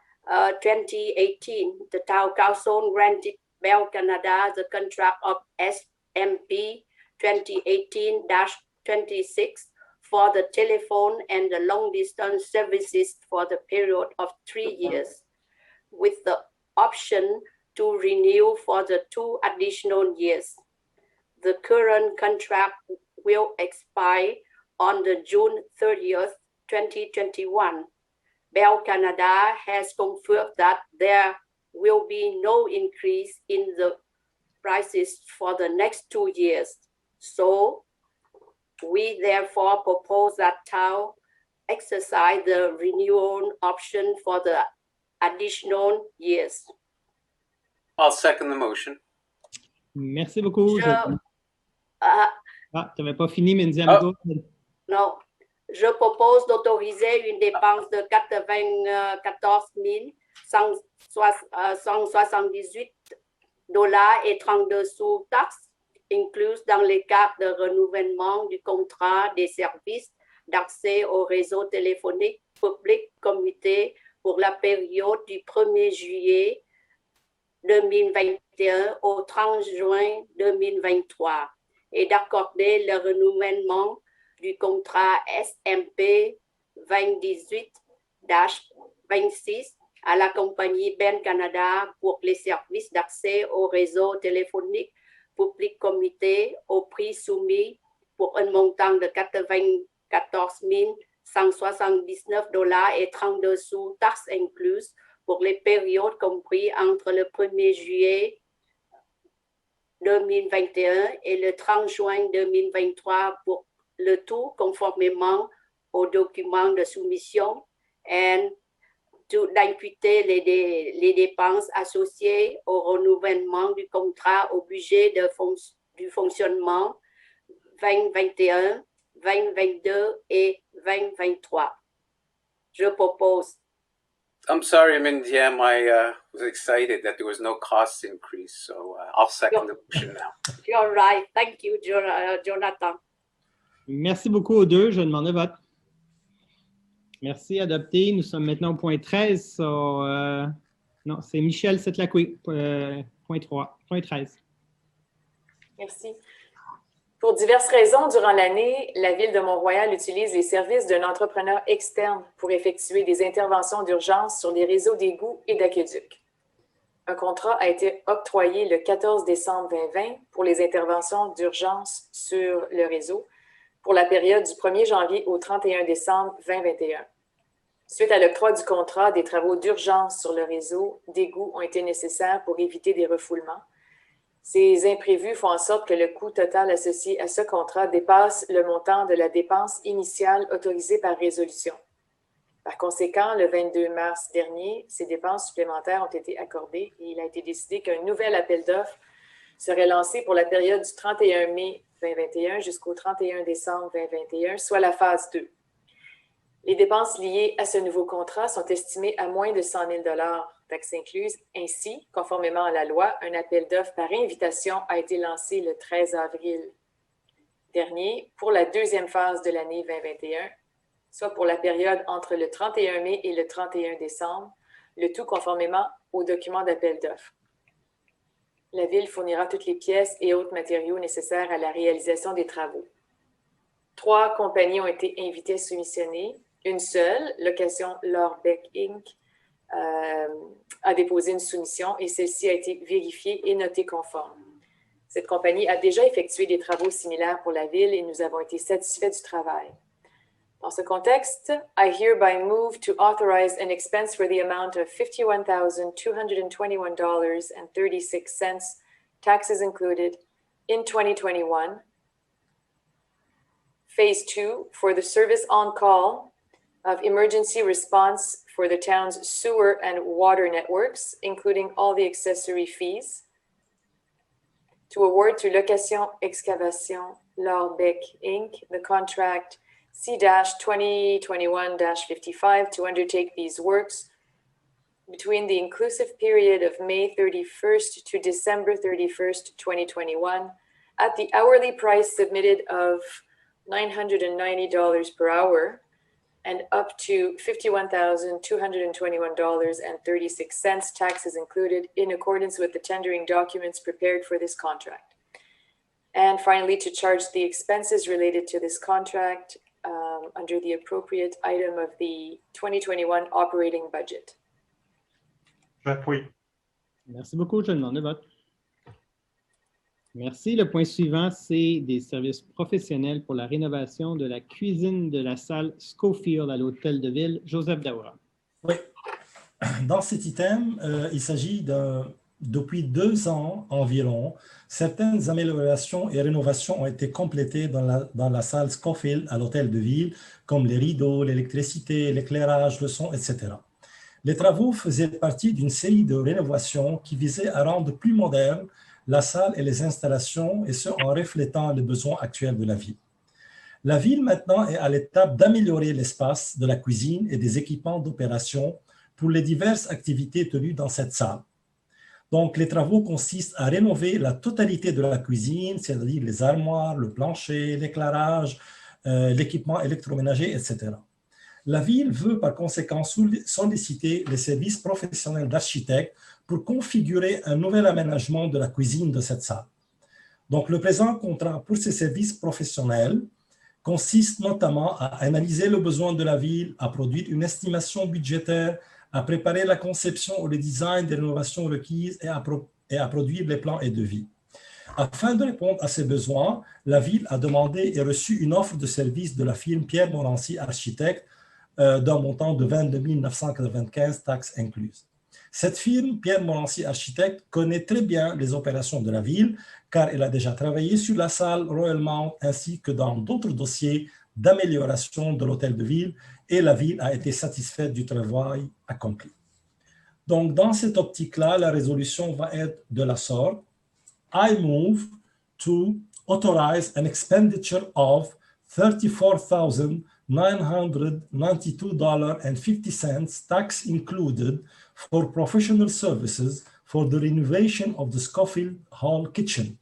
2018, the Town Council granted Bell Canada the contract of SMP 2018-26 for the telephone and the long-distance services for the period of 3 years, with the option to renew for the 2 additional years. The current contract will expire on the June 30th, 2021. Bell Canada has confirmed that there will be no increase in the prices for the next 2 years. So we therefore propose that Town exercise the renewal option for the additional years. I'll second the motion. Merci beaucoup. Tu n'avais pas fini, Mindy Amloti? Non, je propose d'autoriser une dépense de 94 178 et 32 sous taxes, inclus dans les cas de renouvellement du contrat des services d'accès au réseau téléphonique public commuté pour la période du 1er juillet 2021 au 30 juin 2023 et d'accorder le renouvellement du contrat SMP 2018-26 à la compagnie Bell Canada pour les services d'accès au réseau téléphonique public commuté au prix soumis pour un montant de 94 179 et 32 sous, taxes incluses, pour les périodes comprises entre le 1er juillet 2021 et le 30 juin 2023 pour le tout conformément aux documents de soumission et d'imputer les dépenses associées au renouvellement du contrat au budget du fonctionnement 2021, 2022 et 2023. Je propose. I'm sorry, Mindyam, I was excited that there was no cost increase, so I'll second the motion now. You're right. Thank you, Jonathan. Merci beaucoup aux deux. Je demande le vote. Merci, adopté. Nous sommes maintenant au point 13. Non, c'est Michel Setlacoué, point 3, point 13. Merci. Pour diverses raisons, durant l'année, la Ville de Mont-Royal utilise les services d'un entrepreneur externe pour effectuer des interventions d'urgence sur les réseaux d'égouts et d'aqueducs. Un contrat a été octroyé le 14 décembre 2020 pour les interventions d'urgence sur le réseau pour la période du 1er janvier au 31 décembre 2021. Suite à l'octroi du contrat, des travaux d'urgence sur le réseau d'égouts ont été nécessaires pour éviter des refoulements. Ces imprévus font en sorte que le coût total associé à ce contrat dépasse le montant de la dépense initiale autorisée par résolution. Par conséquent, le 22 mars dernier, ces dépenses supplémentaires ont été accordées et il a été décidé qu'un nouvel appel d'offres serait lancé pour la période du 31 mai 2021 jusqu'au 31 décembre 2021, soit la phase 2. Les dépenses liées à ce nouveau contrat sont estimées à moins de 100 000 $, taxes incluses. Ainsi, conformément à la loi, un appel d'offres par invitation a été lancé le 13 avril dernier pour la deuxième phase de l'année 2021, soit pour la période entre le 31 mai et le 31 décembre, le tout conformément au document d'appel d'offres. La Ville fournira toutes les pièces et autres matériaux nécessaires à la réalisation des travaux. 3 compagnies ont été invitées à soumissionner. Une seule, Location Lorbeck Inc., a déposé une soumission et celle-ci a été vérifiée et notée conforme. Cette compagnie a déjà effectué des travaux similaires pour la Ville et nous avons été satisfaits du travail. Dans ce contexte, I hereby move to authorize an expense for the amount of $51,221.36, taxes included, in 2021. Phase 2 for the service on call of emergency response for the town's sewer and water networks, including all the accessory fees. To award to Location Excavation Lorbeck Inc. the contract C-2021-55 to undertake these works between the inclusive period of May 31st to December 31st, 2021 at the hourly price submitted of $990 per hour and up to $51,221.36, taxes included, in accordance with the tendering documents prepared for this contract. And finally, to charge the expenses related to this contract under the appropriate item of the 2021 operating budget. J'appuie. Merci beaucoup. Je demande le vote. Merci. Le point suivant, c'est des services professionnels pour la rénovation de la cuisine de la salle Schofield à l'Hôtel de Ville. Joseph Daoura. Oui. Dans cet item, il s'agit depuis 2 ans environ, certaines améliorations et rénovations ont été complétées dans la salle Schofield à l'Hôtel de Ville, comme les rideaux, l'électricité, l'éclairage, le son, etc. Les travaux faisaient partie d'une série de rénovations qui visaient à rendre plus moderne la salle et les installations, et ce en reflétant les besoins actuels de la ville. La ville maintenant est à l'étape d'améliorer l'espace de la cuisine et des équipements d'opération pour les diverses activités tenues dans cette salle. Donc, les travaux consistent à rénover la totalité de la cuisine, c'est-à-dire les armoires, le plancher, l'éclairage, l'équipement électroménager, etc. La ville veut par conséquent solliciter les services professionnels d'architectes pour configurer un nouvel aménagement de la cuisine de cette salle. Donc, le présent contrat pour ces services professionnels consiste notamment à analyser le besoin de la ville, à produire une estimation budgétaire, à préparer la conception ou le design des rénovations requises et à produire les plans et devis. Afin de répondre à ces besoins, la ville a demandé et reçu une offre de service de la firme Pierre Morancy Architectes d'un montant de 22 995, taxes incluses. Cette firme, Pierre Morancy Architectes, connaît très bien les opérations de la ville car elle a déjà travaillé sur la salle Royal Mount ainsi que dans d'autres dossiers d'amélioration de l'hôtel de ville et la ville a été satisfaite du travail accompli. Donc, dans cette optique-là, la résolution va être de la sorte. I move to authorize an expenditure of $34,992.50, tax included, for professional services for the renovation of the Schofield Hall kitchen,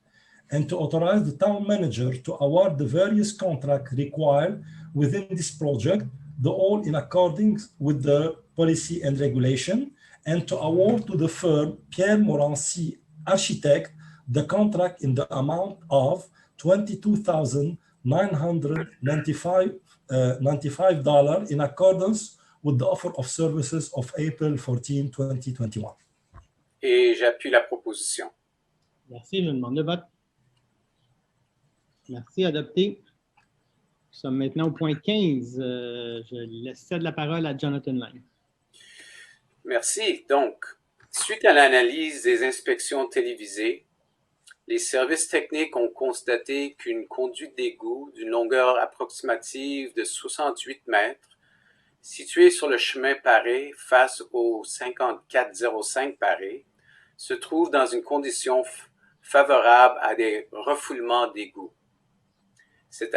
and to authorize the town manager to award the various contracts required within this project, the all in accordance with the policy and regulation, and to award to the firm Pierre Morancy Architects the contract in the amount of $22,995 in accordance with the offer of services of April 14, 2021. Et j'appuie la proposition. Merci. Je demande le vote. Merci. Adopté. sommes maintenant au point 15. Je cède la parole à Jonathan Lang. Merci. Donc, suite à l'analyse des inspections télévisées, les services techniques ont constaté qu'une conduite d'égout d'une longueur approximative de 68 mètres, située sur le chemin Paré face au 5405 Paré, se trouve dans une condition favorable à des refoulements d'égouts. Cette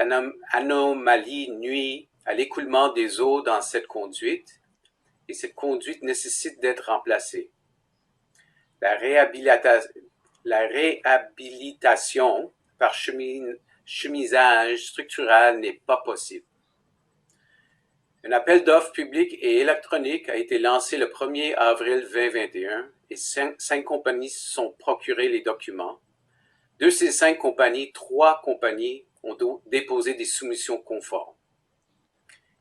anomalie nuit à l'écoulement des eaux dans cette conduite et cette conduite nécessite d'être remplacée. La réhabilitation par chemisage structural n'est pas possible. Un appel d'offres public et électronique a été lancé le 1er avril 2021 et 5 compagnies se sont procurées les documents. De ces 5 compagnies, 3 compagnies ont déposé des soumissions conformes.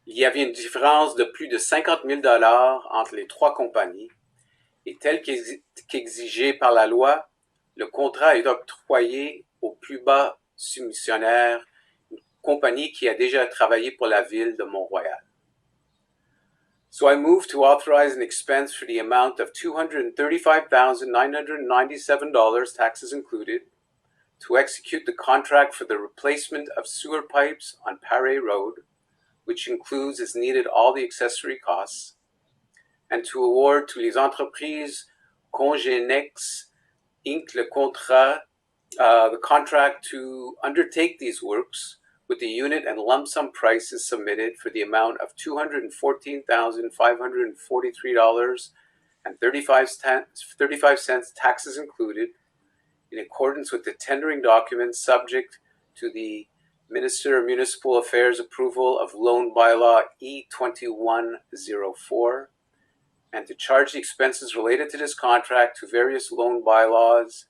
Il y avait une différence de plus de 50 000 $ entre les 3 compagnies et tel qu'exigé par la loi, le contrat est octroyé au plus bas soumissionnaire, une compagnie qui a déjà travaillé pour la ville de Mont-Royal. So I move to authorize an expense for the amount of $235,997, taxes included, to execute the contract for the replacement of sewer pipes on Paré Road, which includes as needed all the accessory costs, and to award to les entreprises Congenex Inc. the contract to undertake these works with the unit and lump sum prices submitted for the amount of $214,543.35, taxes included, in accordance with the tendering documents subject to the Minister of Municipal Affairs approval of Loan Bylaw E2104, and to charge the expenses related to this contract to various loan bylaws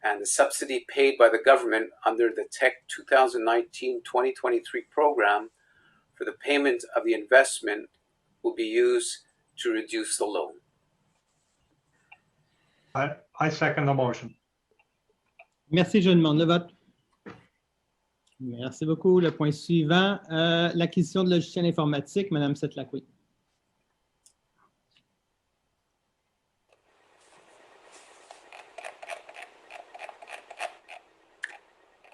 and the subsidy paid by the government under the TEC 2019-2023 program for the payment of the investment will be used to reduce the loan. I second the motion. Merci, je demande le vote. Merci beaucoup. Le point suivant, l'acquisition de logiciels informatiques, Mme Setlakwi.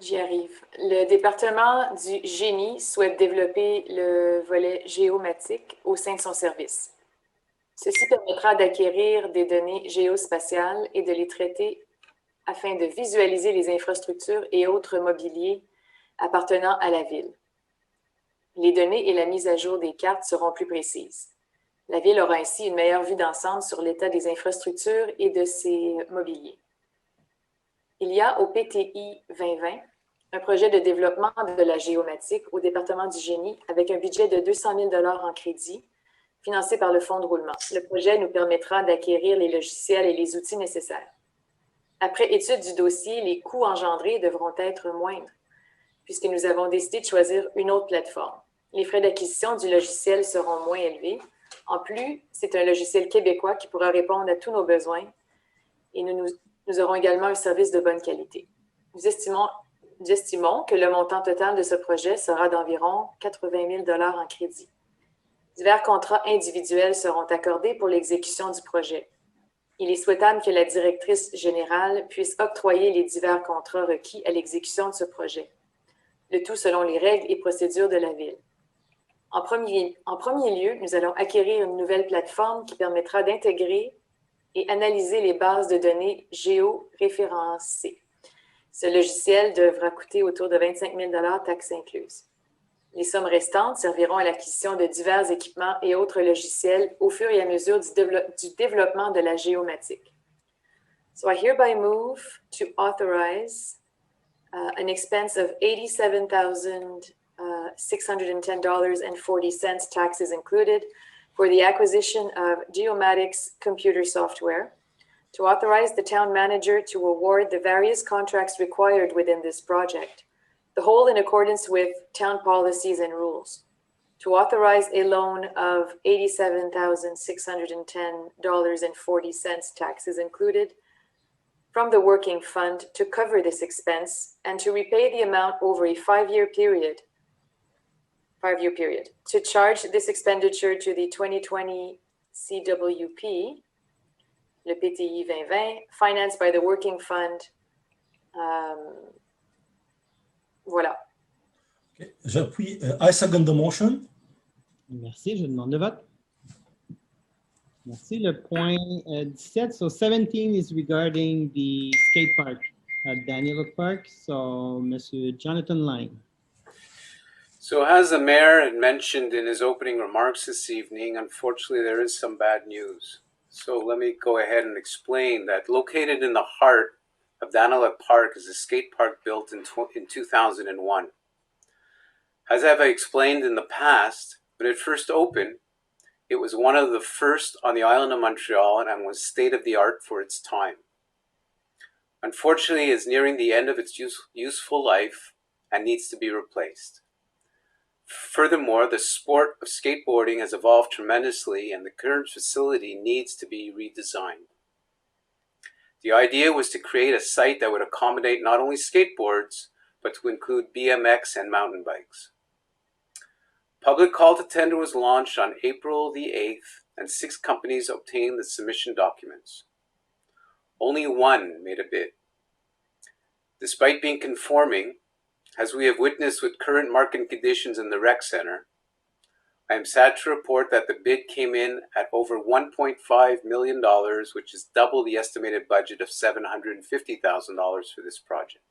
J'y arrive. Le département du génie souhaite développer le volet géomatique au sein de son service. Ceci permettra d'acquérir des données géospatiales et de les traiter afin de visualiser les infrastructures et autres mobiliers appartenant à la ville. Les données et la mise à jour des cartes seront plus précises. La ville aura ainsi une meilleure vue d'ensemble sur l'état des infrastructures et de ses mobiliers. Il y a au PTI 2020 un projet de développement de la géomatique au département du génie avec un budget de 200 000 $ en crédit financé par le fonds de roulement. Le projet nous permettra d'acquérir les logiciels et les outils nécessaires. Après étude du dossier, les coûts engendrés devront être moindres puisque nous avons décidé de choisir une autre plateforme. Les frais d'acquisition du logiciel seront moins élevés. En plus, c'est un logiciel québécois qui pourra répondre à tous nos besoins et nous aurons également un service de bonne qualité. Nous estimons que le montant total de ce projet sera d'environ 80 000 $ en crédit. Divers contrats individuels seront accordés pour l'exécution du projet. Il est souhaitable que la directrice générale puisse octroyer les divers contrats requis à l'exécution de ce projet, le tout selon les règles et procédures de la Ville. En premier lieu, nous allons acquérir une nouvelle plateforme qui permettra d'intégrer et analyser les bases de données géoréférencées. Ce logiciel devra coûter autour de 25 000 $, taxes incluses. Les sommes restantes serviront à l'acquisition de divers équipements et autres logiciels au fur et à mesure du développement de la géomatique. So I hereby move to authorize an expense of $87,610.40, taxes included, for the acquisition of Geomatics computer software, to authorize the town manager to award the various contracts required within this project, the whole in accordance with town policies and rules, to authorize a loan of $87,610.40, taxes included, from the working fund to cover this expense and to repay the amount over a 5-year period 5-year period, to charge this expenditure to the 2020 CWP, le PTI 2020, financed by the Working Fund. Voilà. Okay. J'appuie. I second the motion. Merci, je demande le vote. Merci. Le point 17. So 17 is regarding the skate park at Daniel Park. So, Monsieur Jonathan Lang. So as the mayor had mentioned in his opening remarks this evening, unfortunately, there is some bad news. So let me go ahead and explain that located in the heart of Daniluk Park is a skate park built in 2001. As I've explained in the past, when it first opened, it was one of the first on the island of Montreal and was state-of-the-art for its time. Unfortunately, it is nearing the end of its useful life and needs to be replaced. Furthermore, the sport of skateboarding has evolved tremendously and the current facility needs to be redesigned. The idea was to create a site that would accommodate not only skateboards, but to include BMX and mountain bikes. Public call to tender was launched on April the 8th and 6 companies obtained the submission documents. Only one made a bid. Despite being conforming, as we have witnessed with current market conditions in the rec center, I am sad to report that the bid came in at over $1.5 million, which is double the estimated budget of $750,000 for this project.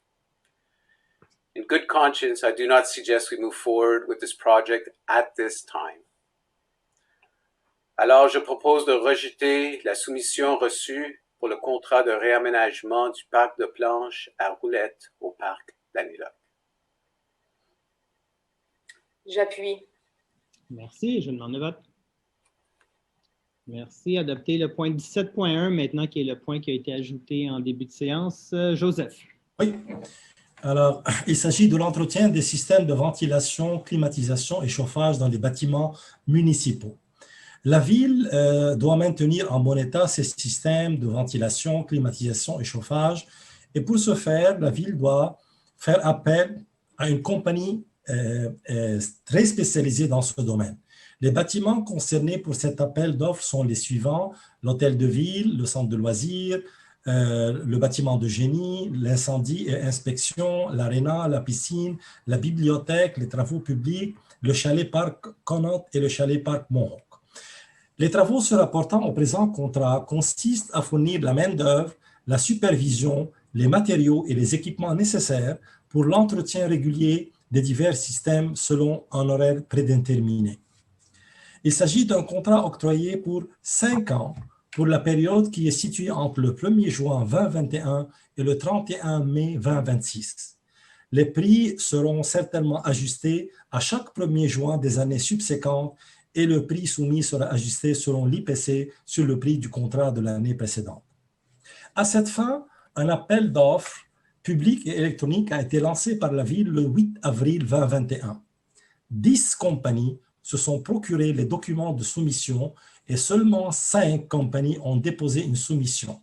In good conscience, I do not suggest we move forward with this project at this time. Alors, je propose de rejeter la soumission reçue pour le contrat de réaménagement du parc de planches à roulettes au parc Daniluk. J'appuie. Merci, je demande le vote. Merci. Adopter le point 17.1 maintenant, qui est le point qui a été ajouté en début de séance. Joseph. Oui. Alors, il s'agit de l'entretien des systèmes de ventilation, climatisation et chauffage dans les bâtiments municipaux. La ville doit maintenir en bon état ces systèmes de ventilation, climatisation et chauffage. Et pour ce faire, la ville doit faire appel à une compagnie très spécialisée dans ce domaine. Les bâtiments concernés pour cet appel d'offres sont les suivants: l'hôtel de ville, le centre de loisirs, le bâtiment de génie, l'incendie et inspection, l'aréna, la piscine, la bibliothèque, les travaux publics, le chalet-parc Connaught et le chalet-parc Mohawk. Les travaux se rapportant au présent contrat consistent à fournir la main-d'œuvre, la supervision, les matériaux et les équipements nécessaires pour l'entretien régulier des divers systèmes selon un horaire prédéterminé. Il s'agit d'un contrat octroyé pour 5 ans pour la période qui est située entre le 1er juin 2021 et le 31 mai 2026. Les prix seront certainement ajustés à chaque 1er juin des années subséquentes et le prix soumis sera ajusté selon l'IPC sur le prix du contrat de l'année précédente. À cette fin, un appel d'offres public et électronique a été lancé par la ville le 8 avril 2021. 10 compagnies se sont procurées les documents de soumission et seulement 5 compagnies ont déposé une soumission.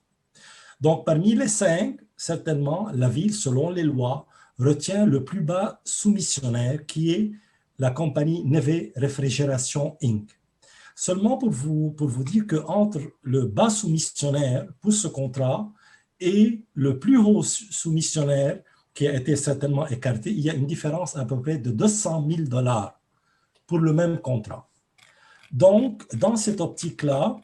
Donc, parmi les 5, certainement, la ville, selon les lois, retient le plus bas soumissionnaire qui est la compagnie Neve Refrigeration Inc. Seulement pour vous dire qu'entre le bas soumissionnaire pour ce contrat et le plus haut soumissionnaire qui a été certainement écarté, il y a une différence à peu près de $200 000 pour le même contrat. Donc, dans cette optique-là,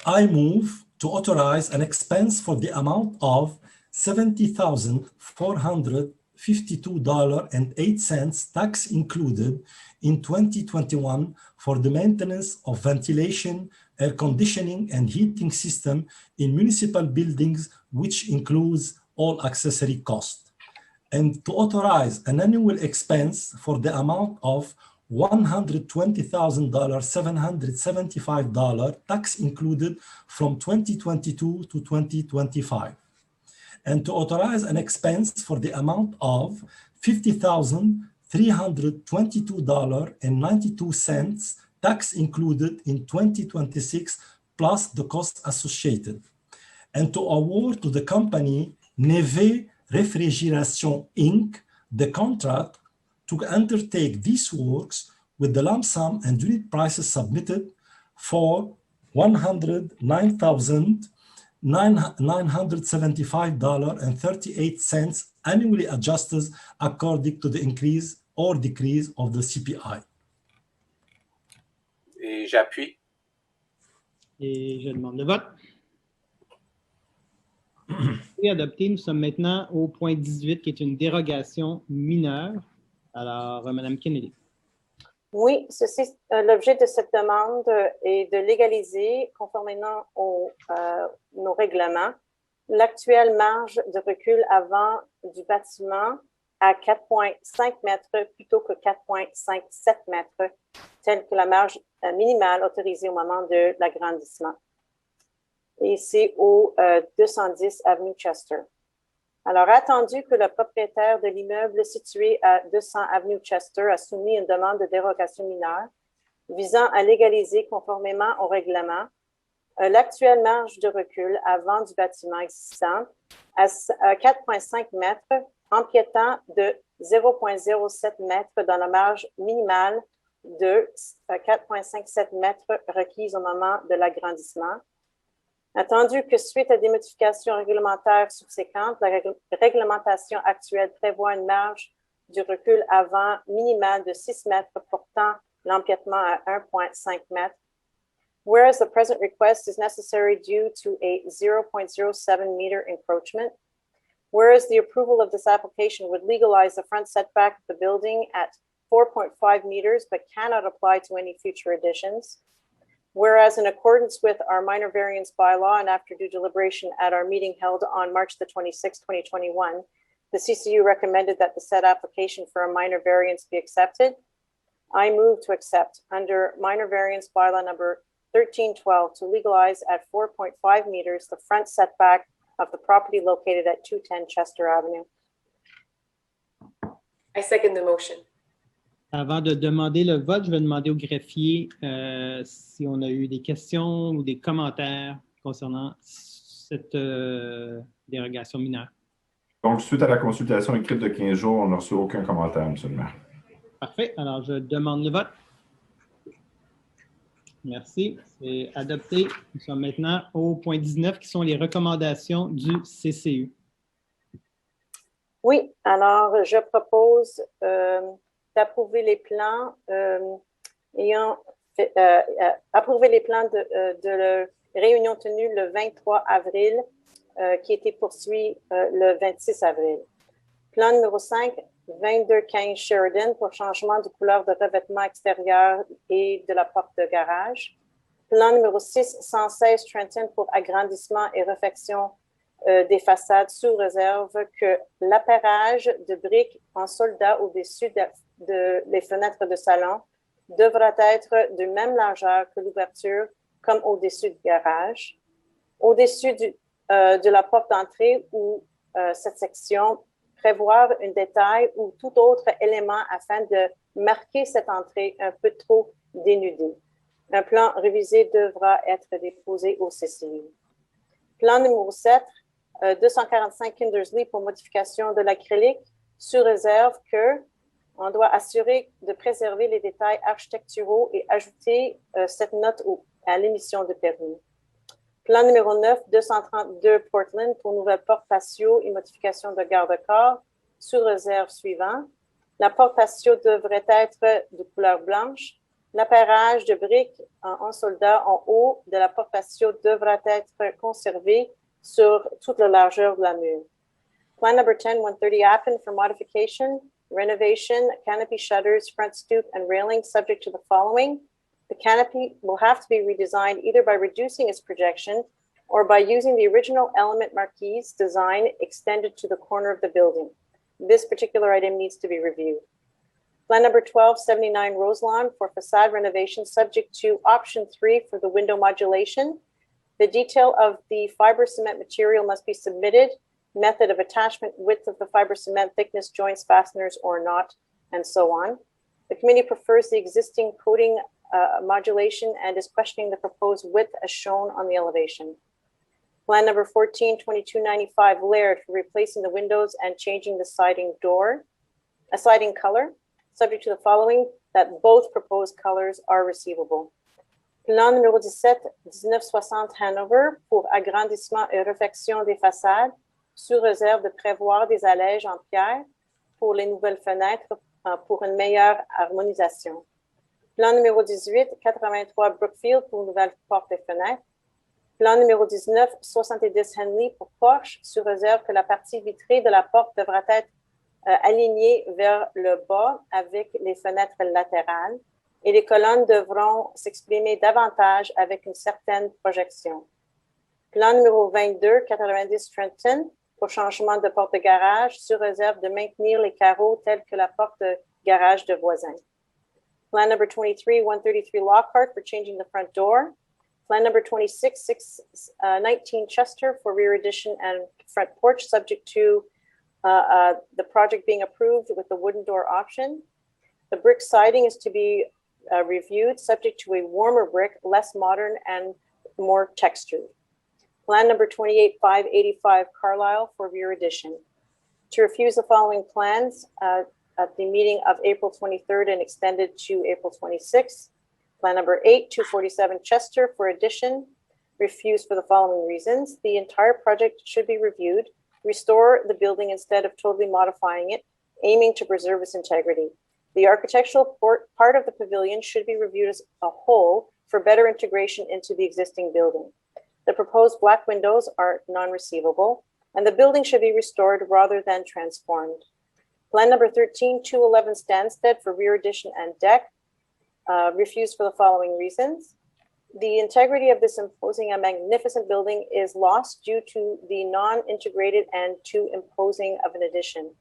I move to authorize an expense for the amount of $70,452.08 tax included in 2021 for the maintenance of ventilation, air conditioning and heating system in municipal buildings, which includes all accessory costs, and to authorize an annual expense for the amount of $120,775 tax included from 2022 to 2025, and to authorize an expense for the amount of $50,322.92 tax included in 2026 plus the costs associated, and to award to the company Neve Refrigeration Inc. the contract to undertake these works with the lump sum and unit prices submitted for $109,975.38 annually adjusted according to the increase or decrease of the CPI. Et j'appuie. Et je demande le vote. Et adopté, nous sommes maintenant au point 18, qui est une dérogation mineure. Alors, Mme Kennedy. Oui, l'objet de cette demande est de légaliser, conformément nos règlements, l'actuelle marge de recul avant du bâtiment à 4,5 mètres plutôt que 4,57 mètres, telle que la marge minimale autorisée au moment de l'agrandissement. Et c'est au 210 avenue Chester. Alors, attendu que le propriétaire de l'immeuble situé à 200 avenue Chester a soumis une demande de dérogation mineure visant à légaliser conformément au règlement l'actuelle marge de recul avant du bâtiment existant à 4,5 mètres, empiétant de 0,07 mètres dans la marge minimale de 4,57 mètres requise au moment de l'agrandissement. Attendu que suite à des modifications réglementaires subséquentes, la réglementation actuelle prévoit une marge du recul avant minimale de 6 mètres portant l'empiètement à 1,5 mètres. Whereas the present request is necessary due to a 0.07 meter encroachment. Whereas the approval of this application would legalize the front setback of the building at 4.5 meters but cannot apply to any future additions. Whereas in accordance with our minor variance bylaw and after due deliberation at our meeting held on March the 26th, 2021, the CCU recommended that the said application for a minor variance be accepted. I move to accept under minor variance bylaw number 1312 to legalize at 4.5 meters the front setback of the property located at 210 Chester Avenue. I second the motion. Avant de demander le vote, je vais demander au greffier si on a eu des questions ou des commentaires concernant cette dérogation mineure. Donc, suite à la consultation écrite de 15 jours, on n'a reçu aucun commentaire, M. le maire. Parfait. Alors, je demande le vote. Merci. C'est adopté. Nous sommes maintenant au point 19, qui sont les recommandations du CCU. Oui, alors je propose d'approuver les plans approuver les plans de la réunion tenue le 23 avril qui était poursuivi le 26 avril. Plan numéro 5, 2215 Sheridan pour changement de couleur de revêtement extérieur et de la porte de garage. Plan numéro 6, 116 Trenton pour agrandissement et réfection des façades sous réserve que l'appairage de briques en soldat au-dessus des fenêtres de salon devra être de même largeur que l'ouverture comme au-dessus du garage. Au-dessus de la porte d'entrée ou cette section, prévoir un détail ou tout autre élément afin de marquer cette entrée un peu trop dénudée. Un plan révisé devra être déposé au CCU. Plan numéro 7, 245 Kindersley pour modification de l'acrylique, sous réserve que on doit assurer de préserver les détails architecturaux et ajouter cette note à l'émission de permis. Plan numéro 9, 232 Portland pour nouvelle porte patio et modification de garde-corps, sous réserve suivant. La porte patio devrait être de couleur blanche. L'appairage de briques en soldat en haut de la porte patio devra être conservé sur toute la largeur de la mur. Plan number 10, 130 Appen for modification, renovation, canopy shutters, front stoop, and railing subject to the following. The canopy will have to be redesigned either by reducing its projection or by using the original element marquise design extended to the corner of the building. This particular item needs to be reviewed. Plan number 1279 Roselawn for facade renovation subject to option 3 for the window modulation. The detail of the fiber cement material must be submitted, method of attachment, width of the fiber cement, thickness, joints, fasteners, or not, and so on. The committee prefers the existing coating modulation and is questioning the proposed width as shown on the elevation. Plan number 142295 Laird for replacing the windows and changing the sliding color. subject to the following, that both proposed colors are receivable. Plan numéro 17, 1960 Hanover pour agrandissement et réfection des façades, sous réserve de prévoir des allèges en pierre pour les nouvelles fenêtres pour une meilleure harmonisation. Plan numéro 18, 83 Brookfield pour nouvelles portes et fenêtres. Plan numéro 19, 70 Henley pour Porsche, sous réserve que la partie vitrée de la porte devra être alignée vers le bas avec les fenêtres latérales et les colonnes devront s'exprimer davantage avec une certaine projection. Plan numéro 22, 90 Trenton pour changement de porte de garage, sous réserve de maintenir les carreaux tels que la porte de garage de voisin. Plan number 23, 133 Lockhart for changing the front door. Plan number 26, 19 Chester for rear addition and front porch, subject to the project being approved with the wooden door option. The brick siding is to be reviewed, subject to a warmer brick, less modern and more textured. Plan number 28, 585 Carlisle for rear addition. To refuse the following plans at the meeting of April 23rd and extended to April 26th. Plan number 8, 247 Chester for addition, refused for the following reasons. The entire project should be reviewed, restore the building instead of totally modifying it, aiming to preserve its integrity. The architectural part of the pavilion should be reviewed as a whole for better integration into the existing building. The proposed black windows are non-receivable, and the building should be restored rather than transformed. Plan number 13, 211 Stansted for rear addition and deck, refused for the following reasons. The integrity of this imposing and magnificent building is lost due to the non-integrated and too imposing of an addition.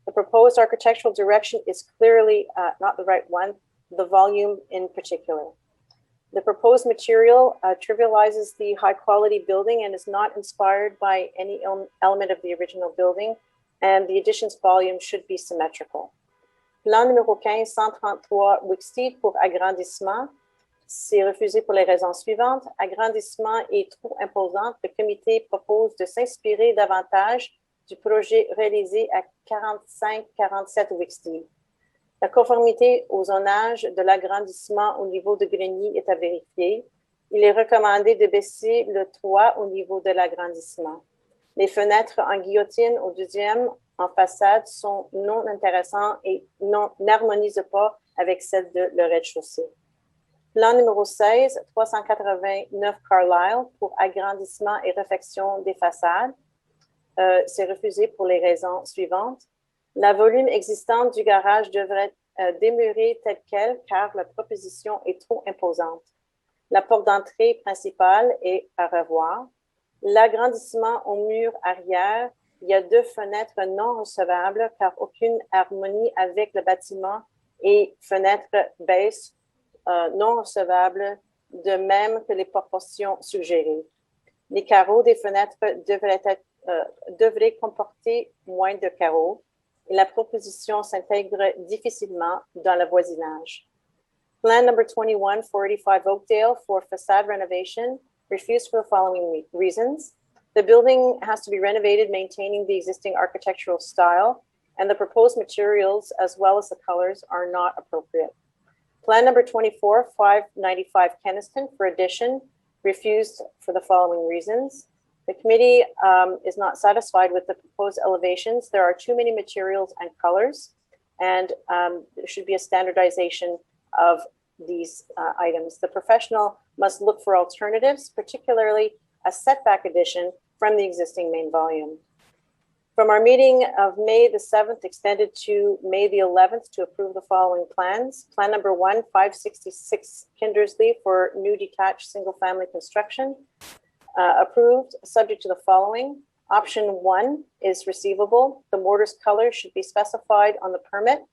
The proposed architectural direction is clearly not the right one, the volume in particular. The proposed material trivializes the high quality building and is not inspired by any element of the original building, and the addition's volume should be symmetrical. Plan numéro 15, 133 Wicksteed pour agrandissement. C'est refusé pour les raisons suivantes. Agrandissement est trop imposant. Le comité propose de s'inspirer davantage du projet réalisé à 45-47 Wicksteed. La conformité au zonage de l'agrandissement au niveau de grenier est à vérifier. Il est recommandé de baisser le toit au niveau de l'agrandissement. Les fenêtres en guillotine au deuxième en façade sont non intéressantes et n'harmonisent pas avec celles de le rez-de-chaussée. Plan numéro 16, 389 Carlisle pour agrandissement et réfection des façades. C'est refusé pour les raisons suivantes. La volume existante du garage devrait demeurer telle quelle car la proposition est trop imposante. La porte d'entrée principale est à revoir. L'agrandissement au mur arrière, il y a 2 fenêtres non recevables car aucune harmonie avec le bâtiment et fenêtres basses non recevables, de même que les proportions suggérées. Les carreaux des fenêtres devraient comporter moins de carreaux et la proposition s'intègre difficilement dans le voisinage. Plan number 21, 485 Oakdale for facade renovation, refused for the following reasons. The building has to be renovated, maintaining the existing architectural style, and the proposed materials as well as the colors are not appropriate. Plan number 24, 595 Kenniston for addition, refused for the following reasons. The committee is not satisfied with the proposed elevations. There are too many materials and colors, and there should be a standardization of these items. The professional must look for alternatives, particularly a setback addition from the existing main volume. From our meeting of May the 7th extended to May the 11th to approve the following plans. Plan number 1, 566 Kindersley for new detached single-family construction. Approved, subject to the following. Option 1 is receivable. The mortar's color should be specified on the permit.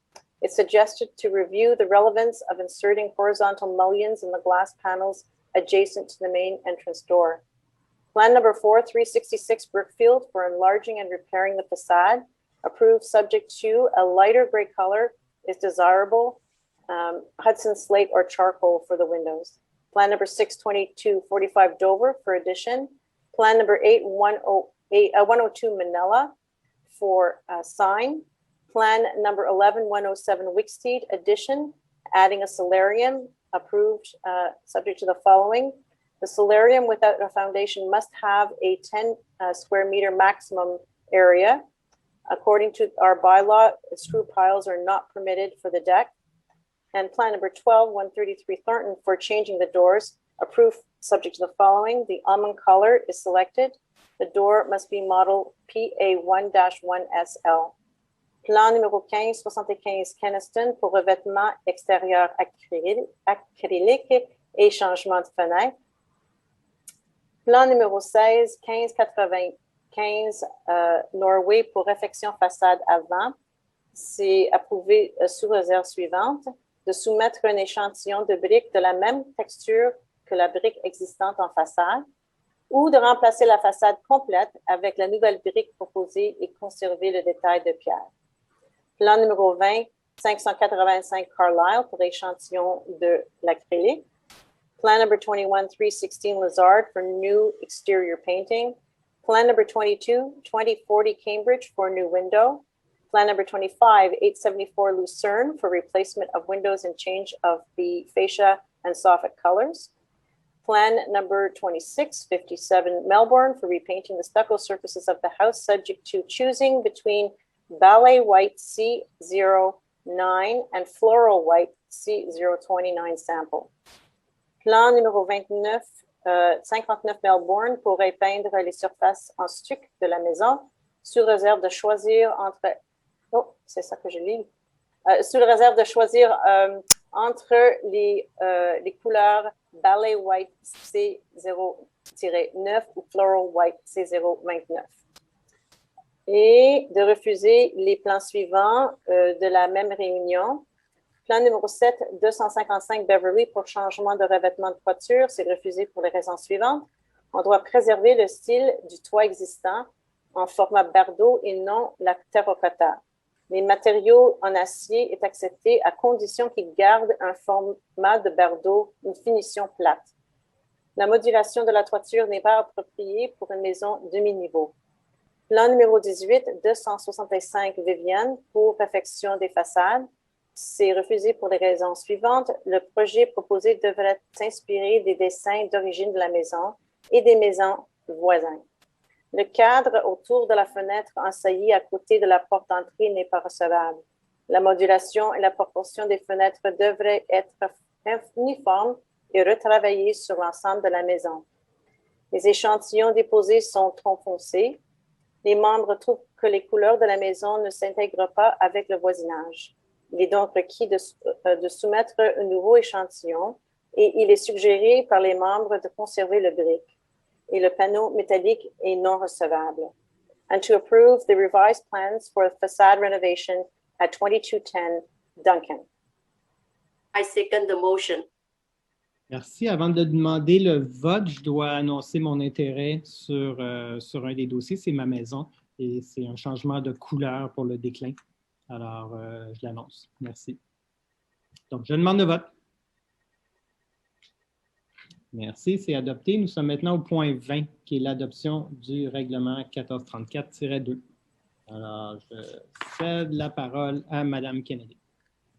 It's suggested to review the relevance of inserting horizontal mullions in the glass panels adjacent to the main entrance door. Plan number 4, 366 Brookfield for enlarging and repairing the facade. Approved, subject to a lighter gray color is desirable. Hudson slate or charcoal for the windows. Plan number 622 45 Dover for addition. Plan number 8, 102 Manila for sign. Plan number 11107 Wicksteed addition, adding a solarium, approved, subject to the following. The solarium without a foundation must have a 10 square meter maximum area. According to our bylaw, screw piles are not permitted for the deck. And plan number 12133 Thornton for changing the doors, approved subject to the following. The almond color is selected. The door must be model PA1-1SL. Plan numéro 1575 Keniston pour revêtement extérieur acrylique et changement de fenêtre. Plan numéro 16 1595 Norway pour réfection façade avant. C'est approuvé sous réserve suivante de soumettre un échantillon de briques de la même texture que la brique existante en façade ou de remplacer la façade complète avec la nouvelle brique proposée et conserver le détail de pierre. Plan numéro 20, 585 Carlisle pour échantillon de l'acrylique. Plan number 21, 316 Lazard for new exterior painting. Plan number 22, 2040 Cambridge for new window. Plan number 25, 874 Lucerne for replacement of windows and change of the fascia and soffit colors. Plan number 26, 57 Melbourne for repainting the stucco surfaces of the house subject to choosing between Ballet White C09 and Floral White C029 sample. Plan numéro 29, 59 Melbourne pour repeindre les surfaces en stuc de la maison, sous réserve de choisir entre... Oh, c'est ça que je lis. Sous réserve de choisir entre les couleurs Ballet White C0-9 ou Floral White C029. Et de refuser les plans suivants de la même réunion. Plan numéro 7, 255 Beverly pour changement de revêtement de toiture, c'est refusé pour les raisons suivantes. On doit préserver le style du toit existant en format bardeau et non la terracotta. Les matériaux en acier est accepté à condition qu'ils gardent un format de bardeau, une finition plate. La modulation de la toiture n'est pas appropriée pour une maison demi-niveau. Plan numéro 18, 265 Viviane pour réfection des façades. C'est refusé pour les raisons suivantes. Le projet proposé devrait s'inspirer des dessins d'origine de la maison et des maisons voisines. Le cadre autour de la fenêtre en saillie à côté de la porte d'entrée n'est pas recevable. La modulation et la proportion des fenêtres devraient être uniformes et retravaillées sur l'ensemble de la maison. Les échantillons déposés sont trop foncés. Les membres trouvent que les couleurs de la maison ne s'intègrent pas avec le voisinage. Il est donc requis de soumettre un nouveau échantillon et il est suggéré par les membres de conserver le brick. Et le panneau métallique est non recevable. And to approve the revised plans for facade renovation at 2210 Duncan. I second the motion. Merci. Avant de demander le vote, je dois annoncer mon intérêt sur un des dossiers. C'est ma maison et c'est un changement de couleur pour le déclin. Alors, je l'annonce. Merci. Donc, je demande le vote. Merci, c'est adopté. Nous sommes maintenant au point 20, qui est l'adoption du règlement 1434-2. Alors, je cède la parole à Mme Kennedy.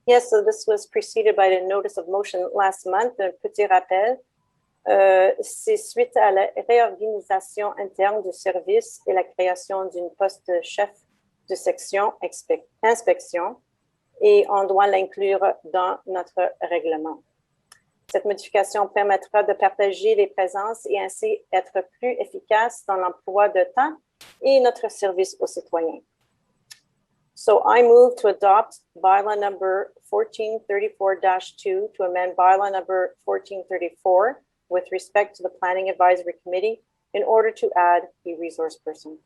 Yes, so this was preceded by the notice of motion last month. Un petit rappel, c'est suite à la réorganisation interne du service et la création d'une poste de chef de section inspection, et on doit l'inclure dans notre règlement. Cette modification permettra de partager les présences et ainsi être plus efficace dans l'emploi de temps et notre service aux citoyens. So I move to adopt bylaw number 1434-2 to amend bylaw number 1434 with respect to the Planning Advisory Committee in order to add a resource person.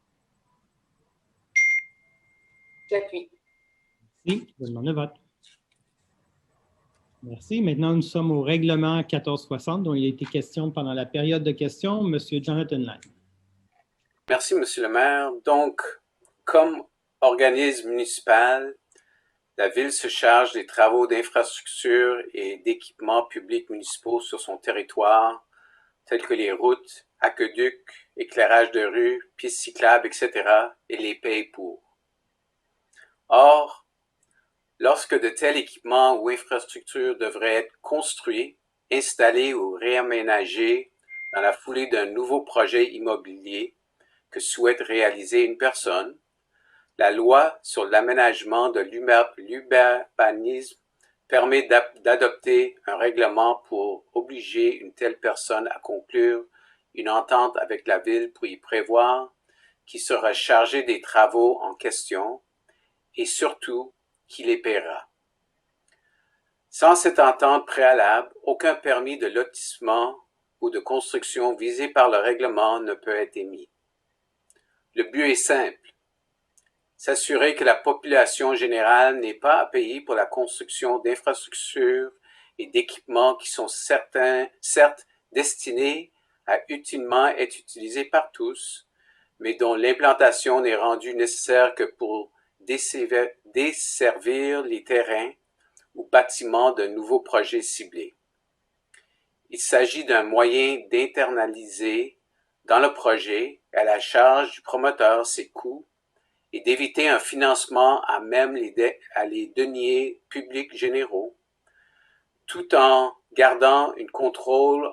J'appuie. Merci, je demande le vote. Merci. Maintenant, nous sommes au règlement 1460 dont il a été question pendant la période de questions. Monsieur Jonathan Lang. Merci, Monsieur le maire. Donc, comme organisme municipal, la Ville se charge des travaux d'infrastructure et d'équipements publics municipaux sur son territoire, tels que les routes, aqueducs, éclairage de rue, pistes cyclables, etc., et les paye pour. Or, lorsque de tels équipements ou infrastructures devraient être construits, installés ou réaménagés dans la foulée d'un nouveau projet immobilier que souhaite réaliser une personne, la loi sur l'aménagement de l'urbanisme permet d'adopter un règlement pour obliger une telle personne à conclure une entente avec la ville pour y prévoir qui sera chargé des travaux en question et surtout qui les paiera. Sans cette entente préalable, aucun permis de lotissement ou de construction visé par le règlement ne peut être émis. Le but est simple. S'assurer que la population générale n'ait pas à payer pour la construction d'infrastructures et d'équipements qui sont certes destinés à utilement être utilisés par tous, mais dont l'implantation n'est rendue nécessaire que pour desservir les terrains ou bâtiments de nouveaux projets ciblés. Il s'agit d'un moyen d'internaliser dans le projet à la charge du promoteur ses coûts et d'éviter un financement à même les deniers publics généraux, tout en gardant un contrôle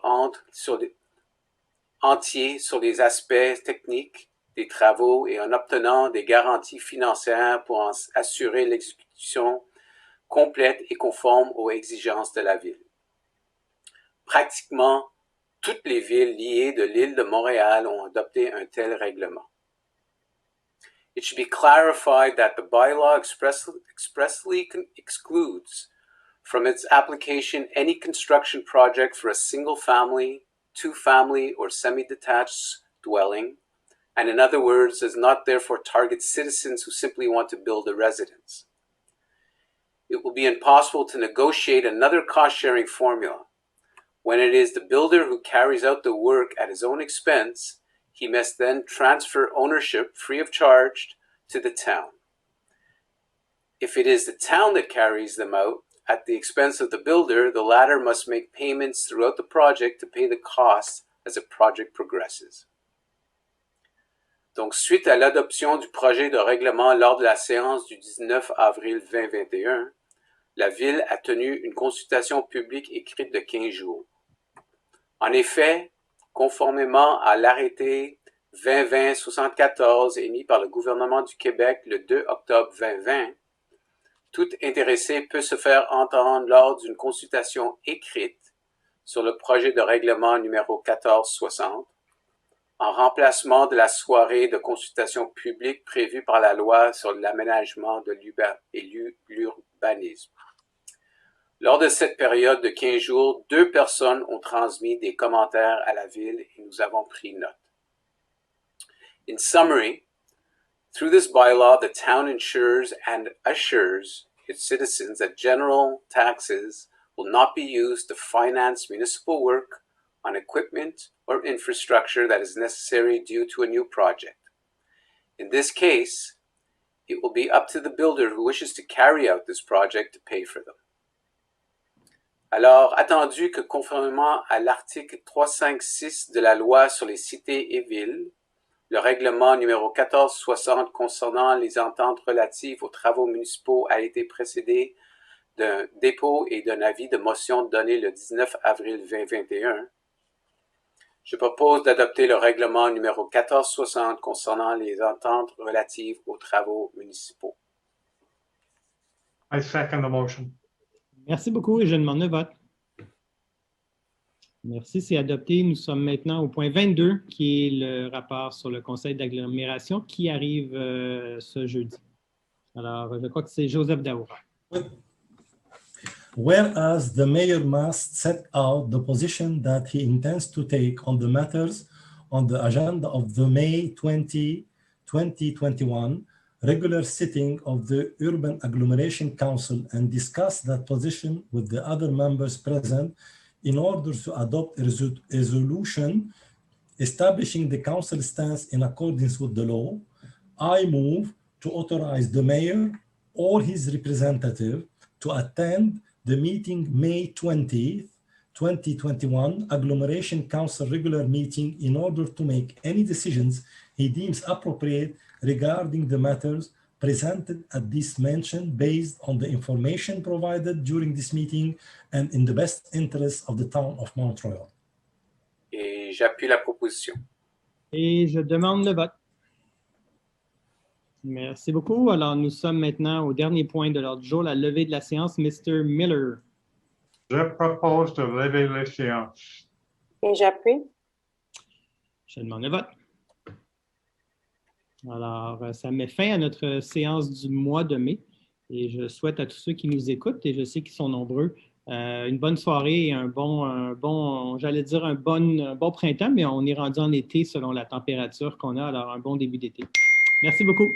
entier sur les aspects techniques des travaux et en obtenant des garanties financières pour assurer l'exécution complète et conforme aux exigences de la ville. Pratiquement toutes les villes liées de l'île de Montréal ont adopté un tel règlement. It should be clarified that the bylaw expressly excludes from its application any construction project for a single-family, two-family, or semi-detached dwelling, and in other words, does not therefore target citizens who simply want to build a residence. It will be impossible to negotiate another cost-sharing formula. When it is the builder who carries out the work at his own expense, he must then transfer ownership free of charge to the town. If it is the town that carries them out at the expense of the builder, the latter must make payments throughout the project to pay the costs as the project progresses. Donc, suite à l'adoption du projet de règlement lors de la séance du 19 avril 2021, la Ville a tenu une consultation publique écrite de 15 jours. En effet, conformément à l'arrêté 2020-74 émis par le gouvernement du Québec le 2 octobre 2020, tout intéressé peut se faire entendre lors d'une consultation écrite sur le projet de règlement numéro 1460, en remplacement de la soirée de consultation publique prévue par la loi sur l'aménagement de l'urbanisme. Lors de cette période de 15 jours, 2 personnes ont transmis des commentaires à la Ville et nous avons pris note. In summary, through this bylaw, the town ensures and assures its citizens that general taxes will not be used to finance municipal work on equipment or infrastructure that is necessary due to a new project. In this case, it will be up to the builder who wishes to carry out this project to pay for them. Alors, attendu que conformément à l'article 356 de la loi sur les cités et villes, le règlement numéro 1460 concernant les ententes relatives aux travaux municipaux a été précédé d'un dépôt et d'un avis de motion donné le 19 avril 2021, je propose d'adopter le règlement numéro 1460 concernant les ententes relatives aux travaux municipaux. I second the motion. Merci beaucoup et je demande le vote. Merci, c'est adopté. Nous sommes maintenant au point 22, qui est le rapport sur le conseil d'agglomération qui arrive ce jeudi. Alors, je crois que c'est Joseph Daoura. Whereas the mayor must set out the position that he intends to take on the matters on the agenda of the May 20, 2021 regular sitting of the Urban Agglomeration Council and discuss that position with the other members present in order to adopt a resolution establishing the council stance in accordance with the law, I move to authorize the mayor or his representative to attend the meeting May 20th, 2021 Agglomeration Council regular meeting in order to make any decisions he deems appropriate regarding the matters presented at this mention based on the information provided during this meeting and in the best interest of the town of Mount Royal. Et j'appuie la proposition. Et je demande le vote. Merci beaucoup. Alors, nous sommes maintenant au dernier point de l'ordre du jour, la levée de la séance. Mr. Miller. Je propose de lever la séance. Et j'appuie. Je demande le vote. Alors, ça met fin à notre séance du mois de mai et je souhaite à tous ceux qui nous écoutent, et je sais qu'ils sont nombreux, une bonne soirée et un bon printemps, mais on est rendu en été selon la température qu'on a, alors un bon début d'été. Merci beaucoup.